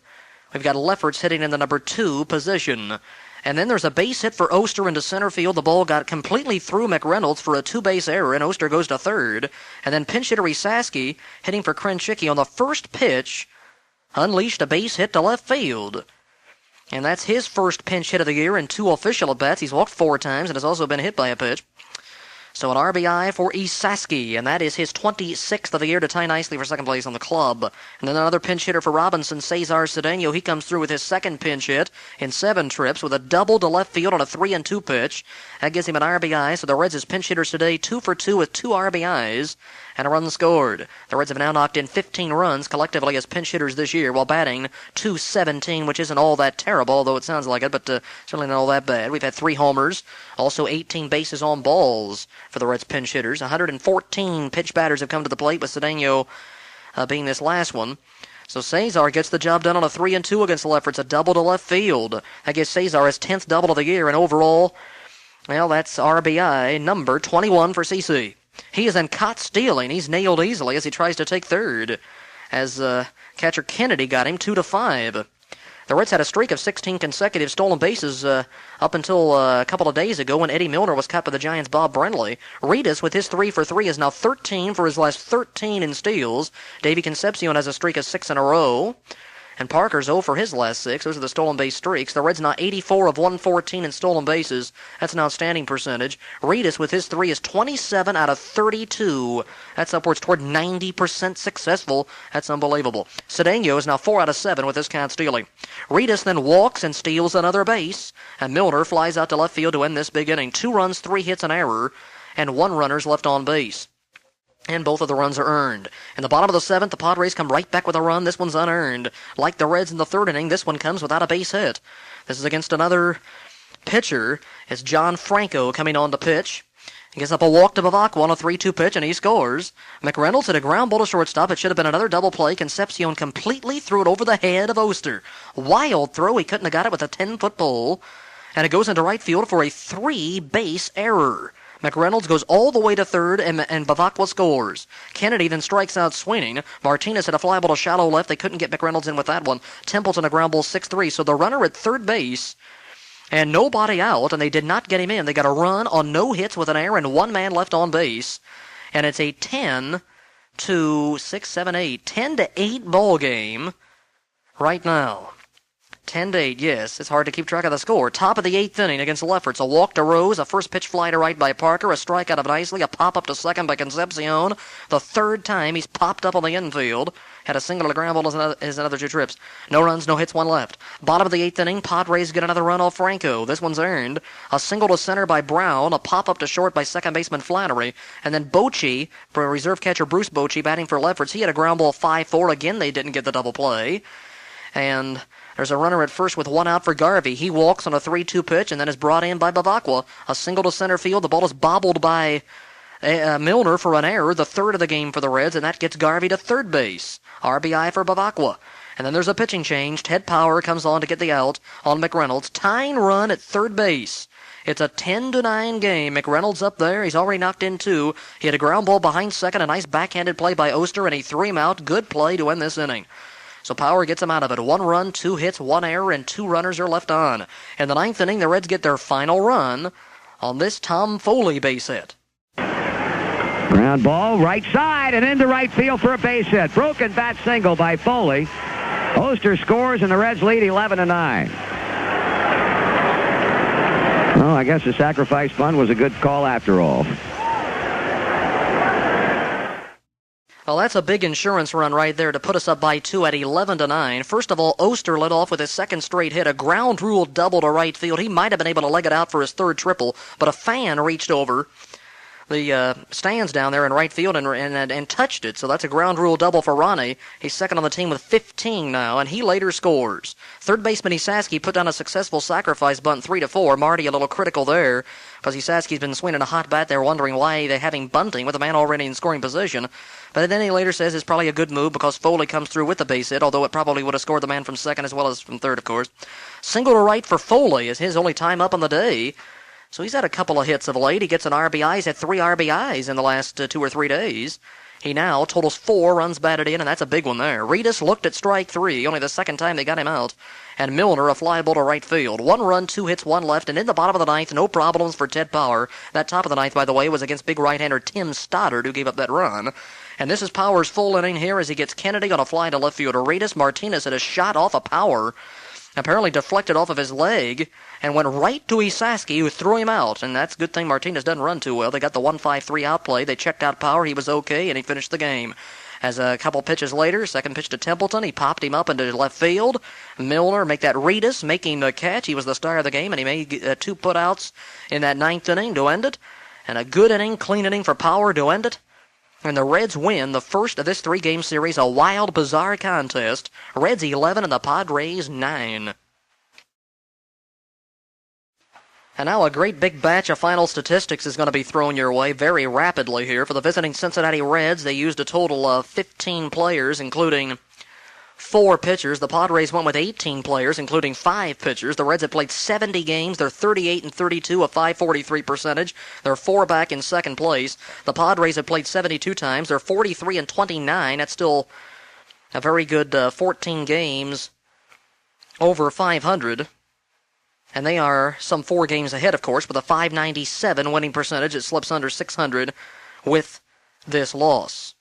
we've got Lefferts hitting in the number 2 position. And then there's a base hit for Oster into center field. The ball got completely through McReynolds for a 2-base error, and Oster goes to third. And then pinch hitter Isaski, hitting for Krenchicki on the first pitch, unleashed a base hit to left field. And that's his first pinch hit of the year in 2 official at-bats. He's walked 4 times and has also been hit by a pitch. So an RBI for Isaski, and that is his 26th of the year to tie nicely for second place on the club. And then another pinch hitter for Robinson, Cesar Cedeno. He comes through with his second pinch hit in 7 trips with a double to left field on a 3-2 pitch. That gives him an RBI, so the Reds' pinch hitters today 2 for 2 with 2 RBIs and a run scored. The Reds have now knocked in 15 runs collectively as pinch hitters this year while batting .217, which isn't all that terrible, although it sounds like it, but certainly not all that bad. We've had 3 homers, also 18 bases on balls for the Reds pinch hitters. 114 pitch batters have come to the plate, with Cedeno being this last one. So Cesar gets the job done on a 3-2 against Lefferts, a double to left field. That gives Cesar his 10th double of the year, and overall, well, that's RBI number 21 for CC. He is then caught stealing. He's nailed easily as he tries to take third, as catcher Kennedy got him 2-5. The Reds had a streak of 16 consecutive stolen bases up until a couple of days ago when Eddie Milner was cut by the Giants' Bob Brenly. Reedus, with his 3 for 3, is now 13 for his last 13 in steals. Davey Concepcion has a streak of 6 in a row. And Parker's 0 for his last 6. Those are the stolen base streaks. The Reds now 84 of 114 in stolen bases. That's an outstanding percentage. Reedus with his 3 is 27 out of 32. That's upwards toward 90% successful. That's unbelievable. Cedeno is now 4 out of 7 with his count stealing. Reedus then walks and steals another base. And Milner flies out to left field to end this big inning. 2 runs, 3 hits, an error, and 1 runner's left on base. And both of the runs are earned. In the bottom of the 7th, the Padres come right back with a run. This one's unearned. Like the Reds in the 3rd inning, this one comes without a base hit. This is against another pitcher. It's John Franco coming on to pitch. He gives up a walk to Bavacqua on a 3-2 pitch, and he scores. McReynolds hit a ground ball to shortstop. It should have been another double play. Concepcion completely threw it over the head of Oster. Wild throw. He couldn't have got it with a 10-foot pole. And it goes into right field for a 3-base error. McReynolds goes all the way to third, and Bavacqua scores. Kennedy then strikes out swinging. Martinez hit a fly ball to shallow left. They couldn't get McReynolds in with that one. Templeton a ground ball 6-3. So the runner at third base, and nobody out, and they did not get him in. They got a run on no hits with an error and 1 man left on base. And it's a 10-8 ball game right now. 10-8, yes. It's hard to keep track of the score. Top of the 8th inning against Lefferts. A walk to Rose, a first pitch fly to right by Parker, a strikeout of Nicely, a pop-up to second by Concepcion. The third time he's popped up on the infield. Had a single to ground ball as another 2 trips. No runs, no hits, 1 left. Bottom of the 8th inning, Padres get another run off Franco. This one's earned. A single to center by Brown, a pop-up to short by second baseman Flannery, and then Bochy, for reserve catcher Bruce Bochy, batting for Lefferts. He had a ground ball 5-4. Again, they didn't get the double play. And there's a runner at first with 1 out for Garvey. He walks on a 3-2 pitch and then is brought in by Bavacqua. A single to center field. The ball is bobbled by Milner for an error, the third of the game for the Reds, and that gets Garvey to third base. RBI for Bavacqua. And then there's a pitching change. Ted Power comes on to get the out on McReynolds. Tying run at third base. It's a 10-9 game. McReynolds up there. He's already knocked in 2. He had a ground ball behind second, a nice backhanded play by Oster, and he threw him out. Good play to end this inning. So Power gets him out of it. 1 run, 2 hits, 1 error, and 2 runners are left on. In the 9th inning, the Reds get their final run on this Tom Foley base hit. Ground ball, right side, and into right field for a base hit. Broken bat single by Foley. Oster scores, and the Reds lead 11-9. Well, I guess the sacrifice bunt was a good call after all. Well, that's a big insurance run right there to put us up by 2 at 11-9. First of all, Oster led off with his second straight hit, a ground rule double to right field. He might have been able to leg it out for his third triple, but a fan reached over the stands down there in right field and touched it. So that's a ground rule double for Ronnie. He's second on the team with 15 now, and he later scores. Third baseman Isaski put down a successful sacrifice bunt 3-4. Marty a little critical there because Isaski's been swinging a hot bat there, wondering why they have him bunting with a man already in scoring position. But then he later says it's probably a good move because Foley comes through with the base hit, although it probably would have scored the man from second as well as from third, of course. Single to right for Foley is his only time up on the day. So he's had a couple of hits of late. He gets an RBI. He's had 3 RBIs in the last 2 or 3 days. He now totals 4 runs batted in, and that's a big one there. Reedus looked at strike 3, only the second time they got him out. And Milner, a fly ball to right field. 1 run, 2 hits, 1 left, and in the bottom of the 9th, no problems for Ted Power. That top of the 9th, by the way, was against big right-hander Tim Stoddard, who gave up that run. And this is Power's full inning here as he gets Kennedy on a fly to left field. Reedus Martinez had a shot off of Power, apparently deflected off of his leg, and went right to Isaski, who threw him out. And that's a good thing Martinez doesn't run too well. They got the 1-5-3 outplay. They checked out Power. He was okay, and he finished the game. As a couple pitches later, second pitch to Templeton, he popped him up into left field. Milner make that Reedus, making the catch. He was the star of the game, and he made 2 putouts in that 9th inning to end it. And a good inning, clean inning for Power to end it. And the Reds win the first of this 3-game series, a wild, bizarre contest. Reds 11 and the Padres 9. And now a great big batch of final statistics is going to be thrown your way very rapidly here. For the visiting Cincinnati Reds, they used a total of 15 players, including 4 pitchers. The Padres went with 18 players, including 5 pitchers. The Reds have played 70 games. They're 38-32, a .543 percentage. They're 4 back in second place. The Padres have played 72 times. They're 43-29. That's still a very good 14 games over 500. And they are some 4 games ahead, of course, with a .597 winning percentage. It slips under 600 with this loss.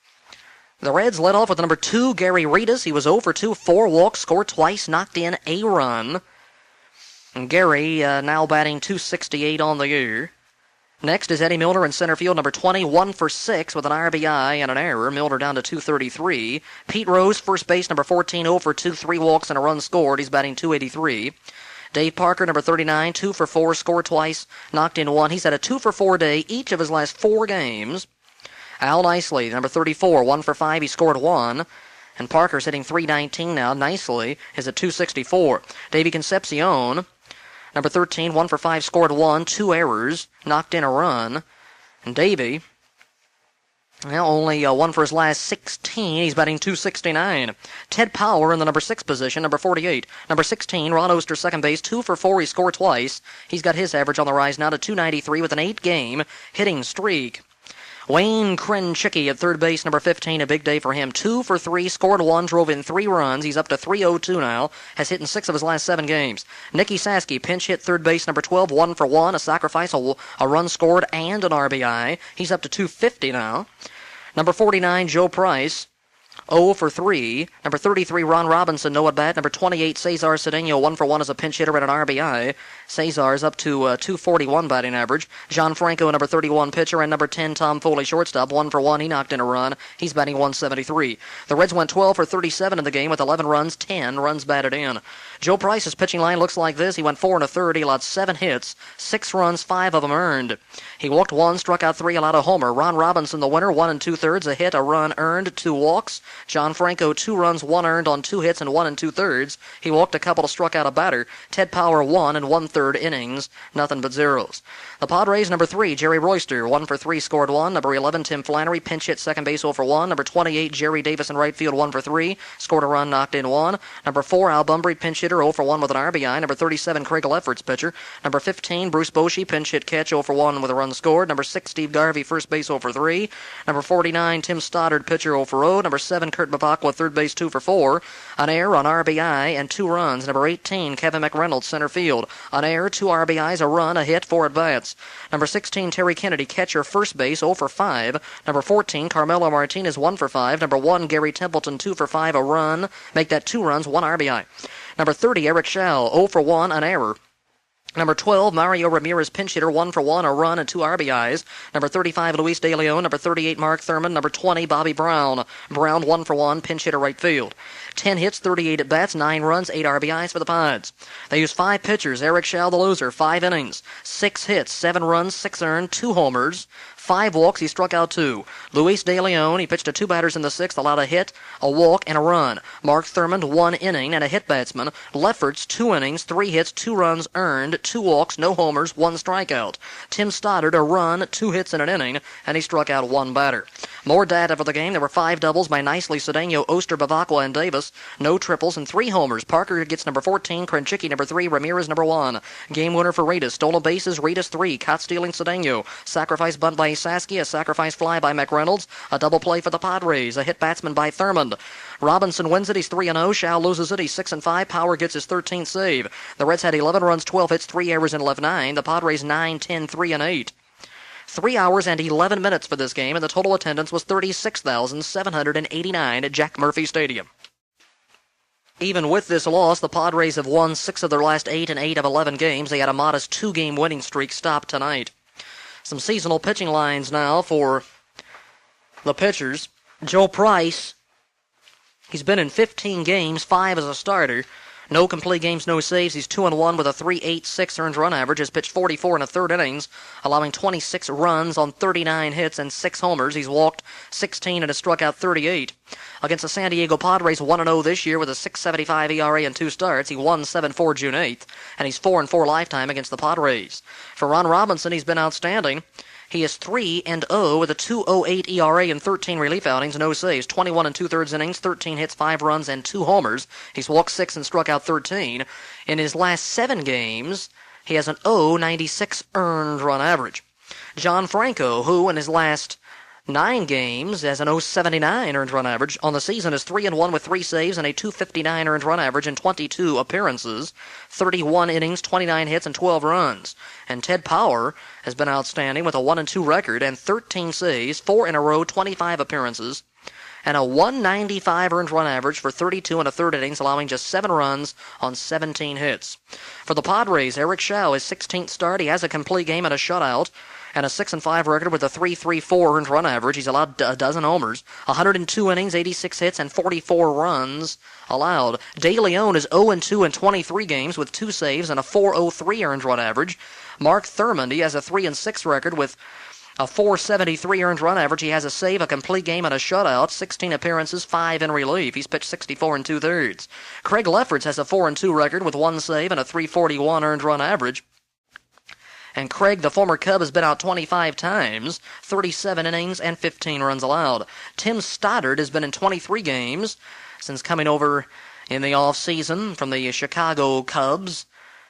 The Reds led off with number 2, Gary Reedus. He was 0 for 2, 4 walks, scored twice, knocked in a run. And Gary now batting .268 on the year. Next is Eddie Milner in center field, number 20, 1 for 6 with an RBI and an error. Milner down to .233. Pete Rose, first base, number 14, 0 for 2, 3 walks and a run scored. He's batting .283. Dave Parker, number 39, 2 for 4, scored twice, knocked in 1. He's had a 2 for 4 day each of his last 4 games. Al Nicely, number 34, 1 for 5, he scored 1. And Parker's hitting .319 now. Nicely is at .264. Davey Concepcion, number 13, 1 for 5, scored 1, 2 errors, knocked in a run. And Davey, well, only 1 for his last 16. He's batting .269. Ted Power in the number 6 position, number 48. Number 16, Ron Oster, second base, 2 for 4. He scored twice. He's got his average on the rise now to .293 with an 8-game hitting streak. Wayne Krenchicki at third base, number 15, a big day for him. 2 for 3, scored 1, drove in 3 runs. He's up to .302 now, has hit in 6 of his last 7 games. Nicky Saski, pinch hit third base, number 12, 1 for 1, a sacrifice, a run scored, and an RBI. He's up to .250 now. Number 49, Joe Price, 0 for 3. Number 33, Ron Robinson, no at bat. Number 28, Cesar Cedeno, 1 for 1 as a pinch hitter and an RBI. Cesar's up to 241 batting average. Gianfranco, number 31, pitcher, and number 10, Tom Foley, shortstop, 1 for 1. He knocked in a run. He's batting 173. The Reds went 12 for 37 in the game with 11 runs, 10 runs batted in. Joe Price's pitching line looks like this. He went 4 1/3. He allowed 7 hits, 6 runs, 5 of them earned. He walked 1, struck out 3, allowed a homer. Ron Robinson, the winner, 1 2/3, a hit, a run earned, 2 walks. Gianfranco, 2 runs, 1 earned on 2 hits and 1 2/3. He walked a couple, struck out a batter. Ted Power, 1 1/3 innings, nothing but zeros. The Padres, number 3, Jerry Royster, 1 for 3, scored 1. Number 11, Tim Flannery, pinch hit second base, 0 for 1. Number 28, Jerry Davis in right field, 1 for 3, scored a run, knocked in 1. Number 4, Al Bumbry, pinch hitter, 0 for 1 with an RBI. Number 37, Craig Lefferts, pitcher. Number 15, Bruce Bochy, pinch hit catch, 0 for 1 with a run scored. Number 6, Steve Garvey, first base, 0 for 3. Number 49, Tim Stoddard, pitcher, 0 for 0. Number 7, Kurt Babakwa, third base, 2 for 4. An error on RBI and 2 runs. Number 18, Kevin McReynolds, center field. An error, 2 RBIs, a run, a hit, 4 at-bats. Number 16, Terry Kennedy, catcher, first base, 0 for 5. Number 14, Carmelo Martinez, 1 for 5. Number 1, Gary Templeton, 2 for 5, a run. Make that 2 runs, 1 RBI. Number 30, Eric Schau, 0 for 1, an error. Number 12, Mario Ramirez, pinch hitter, 1 for 1, a run and 2 RBIs. Number 35, Luis De Leon. Number 38, Mark Thurman. Number 20, Bobby Brown. Brown, 1 for 1, pinch hitter, right field. 10 hits, 38 at-bats, 9 runs, 8 RBIs for the Pods. They used 5 pitchers. Eric Schau, the loser, 5 innings, 6 hits, 7 runs, 6 earned, 2 homers, 5 walks. He struck out 2. Luis De Leon, he pitched to 2 batters in the 6th, allowed a hit, a walk, and a run. Mark Thurmond, 1 inning and a hit batsman. Lefferts, 2 innings, 3 hits, 2 runs earned, 2 walks, no homers, 1 strikeout. Tim Stoddard, a run, 2 hits in an inning, and he struck out 1 batter. More data for the game. There were 5 doubles by Nicely, Cedeno, Oster, Bavacqua, and Davis. No triples and 3 homers. Parker gets number 14, Krenchicki number 3, Ramirez number 1. Game winner for Reedus. Stolen bases, Reedus 3. Caught stealing, Cedeno. Sacrifice bunt by Sasky, a sacrifice fly by McReynolds. A double play for the Padres. A hit batsman by Thurmond. Robinson wins it. He's 3-0. Schau loses it. He's 6-5. Power gets his 13th save. The Reds had 11 runs, 12 hits, 3 errors, and left 9. The Padres 9, 10, 3, and 8. 3 hours and 11 minutes for this game, and the total attendance was 36,789 at Jack Murphy Stadium. Even with this loss, the Padres have won 6 of their last 8 and 8 of 11 games. They had a modest 2-game winning streak stopped tonight. Some seasonal pitching lines now for the pitchers. Joe Price, he's been in 15 games, 5 as a starter. No complete games, no saves. He's 2-1 with a 3.86 earned run average. Has pitched 44 1/3 innings, allowing 26 runs on 39 hits and 6 homers. He's walked 16 and has struck out 38. Against the San Diego Padres, 1-0 this year with a 6.75 ERA and 2 starts. He won 7-4 June 8th, and he's 4-4 lifetime against the Padres. For Ron Robinson, he's been outstanding. He is 3-0 with a 2.08 ERA and 13 relief outings, no saves, 21 2/3 innings, 13 hits, 5 runs, and 2 homers. He's walked 6 and struck out 13. In his last 7 games, he has an 0.96 earned run average. Gianfranco, who in his last 9 games has an 0.79 earned run average. On the season is 3-1 with 3 saves and a 2.59 earned run average in 22 appearances, 31 innings, 29 hits, and 12 runs. And Ted Power has been outstanding with a 1-2 record and 13 saves, 4 in a row, 25 appearances, and a 1.95 earned run average for 32 1/3 innings, allowing just 7 runs on 17 hits. For the Padres, Eric Schau, his 16th start. He has a complete game and a shutout, and a 6-5 record with a 3.34 earned run average. He's allowed a dozen homers, 102 innings, 86 hits, and 44 runs allowed. De Leon is 0-2 in 23 games with 2 saves and a 4.03 earned run average. Mark Thurmond, he has a 3-6 record with a 4.73 earned run average. He has a save, a complete game, and a shutout. 16 appearances, 5 in relief. He's pitched 64 2/3. Craig Lefferts has a 4-2 record with 1 save and a 3.41 earned run average. And Craig, the former Cub, has been out 25 times, 37 innings, and 15 runs allowed. Tim Stoddard has been in 23 games since coming over in the offseason from the Chicago Cubs.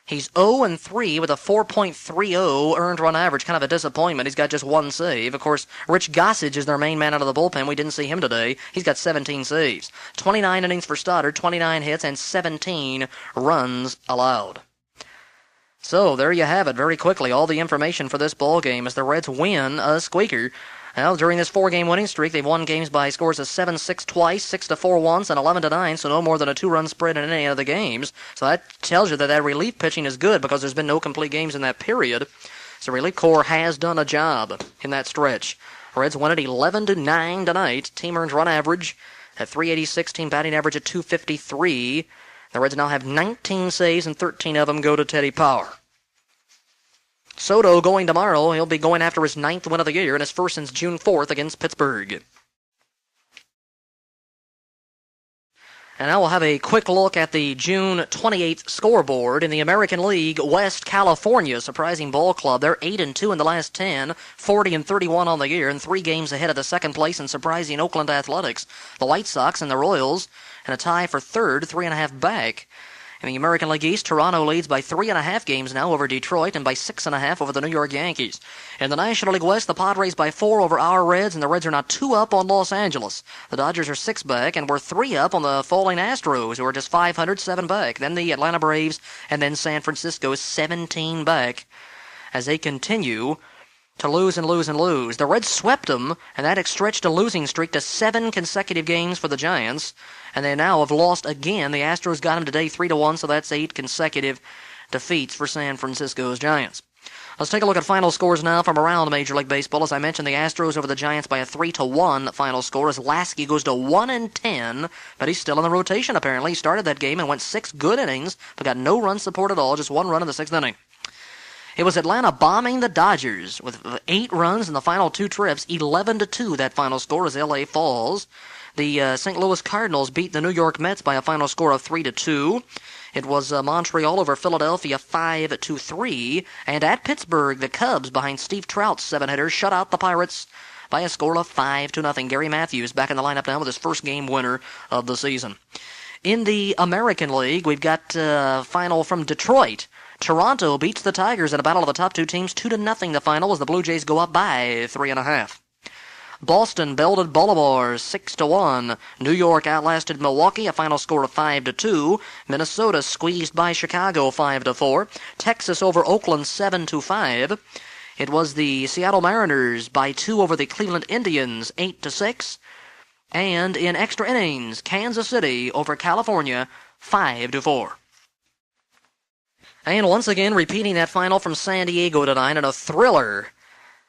He's 0-3 with a 4.30 earned run average. Kind of a disappointment. He's got just 1 save. Of course, Rich Gossage is their main man out of the bullpen. We didn't see him today. He's got 17 saves. 29 innings for Stoddard, 29 hits, and 17 runs allowed. So, there you have it very quickly. All the information for this ball game as the Reds win a squeaker Well, during this 4-game winning streak, they've won games by scores of 7-6 twice, 6-4 once, and 11-9, so no more than a 2-run spread in any of the games. So that tells you that relief pitching is good because there's been no complete games in that period. So relief corps has done a job in that stretch. Reds won at 11-9 tonight. Team earned run average at 386, team batting average at 253. The Reds now have 19 saves, and 13 of them go to Teddy Power. Soto going tomorrow. He'll be going after his 9th win of the year and his first since June 4th against Pittsburgh. And now we'll have a quick look at the June 28th scoreboard in the American League West. California, surprising ball club. They're 8-2 in the last 10, 40-31 on the year, and 3 games ahead of the second place and surprising Oakland Athletics. The White Sox and the Royals in a tie for third, 3.5 back. In the American League East, Toronto leads by 3.5 games now over Detroit and by 6.5 over the New York Yankees. In the National League West, the Padres by 4 over our Reds, and the Reds are now 2 up on Los Angeles. The Dodgers are 6 back, and we're 3 up on the falling Astros, who are just 500, 7 back. Then the Atlanta Braves, and then San Francisco is 17 back as they continue to lose and lose and lose. The Reds swept them, and that stretched a losing streak to 7 consecutive games for the Giants. And they now have lost again. The Astros got them today 3-1, so that's 8 consecutive defeats for San Francisco's Giants. Let's take a look at final scores now from around Major League Baseball. As I mentioned, the Astros over the Giants by a 3-1 final score as Lasky goes to 1-10, but he's still in the rotation apparently. He started that game and went 6 good innings, but got no run support at all, just 1 run in the 6th inning. It was Atlanta bombing the Dodgers with 8 runs in the final 2 trips, 11-2 that final score as L.A. falls. The St. Louis Cardinals beat the New York Mets by a final score of 3-2. It was Montreal over Philadelphia 5-3. And at Pittsburgh, the Cubs, behind Steve Trout's 7-hitter, shut out the Pirates by a score of 5-0. Gary Matthews back in the lineup now with his first game winner of the season. In the American League, we've got final from Detroit. Toronto beats the Tigers in a battle of the top 2 teams 2-0. The final as the Blue Jays go up by 3.5. Boston belted Baltimore 6-1. New York outlasted Milwaukee, a final score of 5-2. Minnesota squeezed by Chicago 5-4. Texas over Oakland 7-5. It was the Seattle Mariners by 2 over the Cleveland Indians 8-6. And in extra innings, Kansas City over California 5-4. And once again, repeating that final from San Diego tonight in a thriller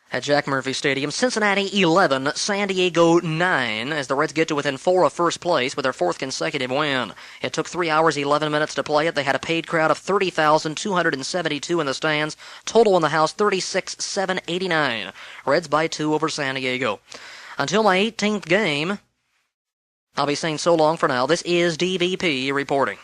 at Jack Murphy Stadium. Cincinnati 11, San Diego 9, as the Reds get to within 4 of first place with their 4th consecutive win. It took 3 hours, 11 minutes to play it. They had a paid crowd of 30,272 in the stands. Total in the house, 36,789. Reds by 2 over San Diego. Until my 18th game, I'll be saying so long for now. This is DVP reporting.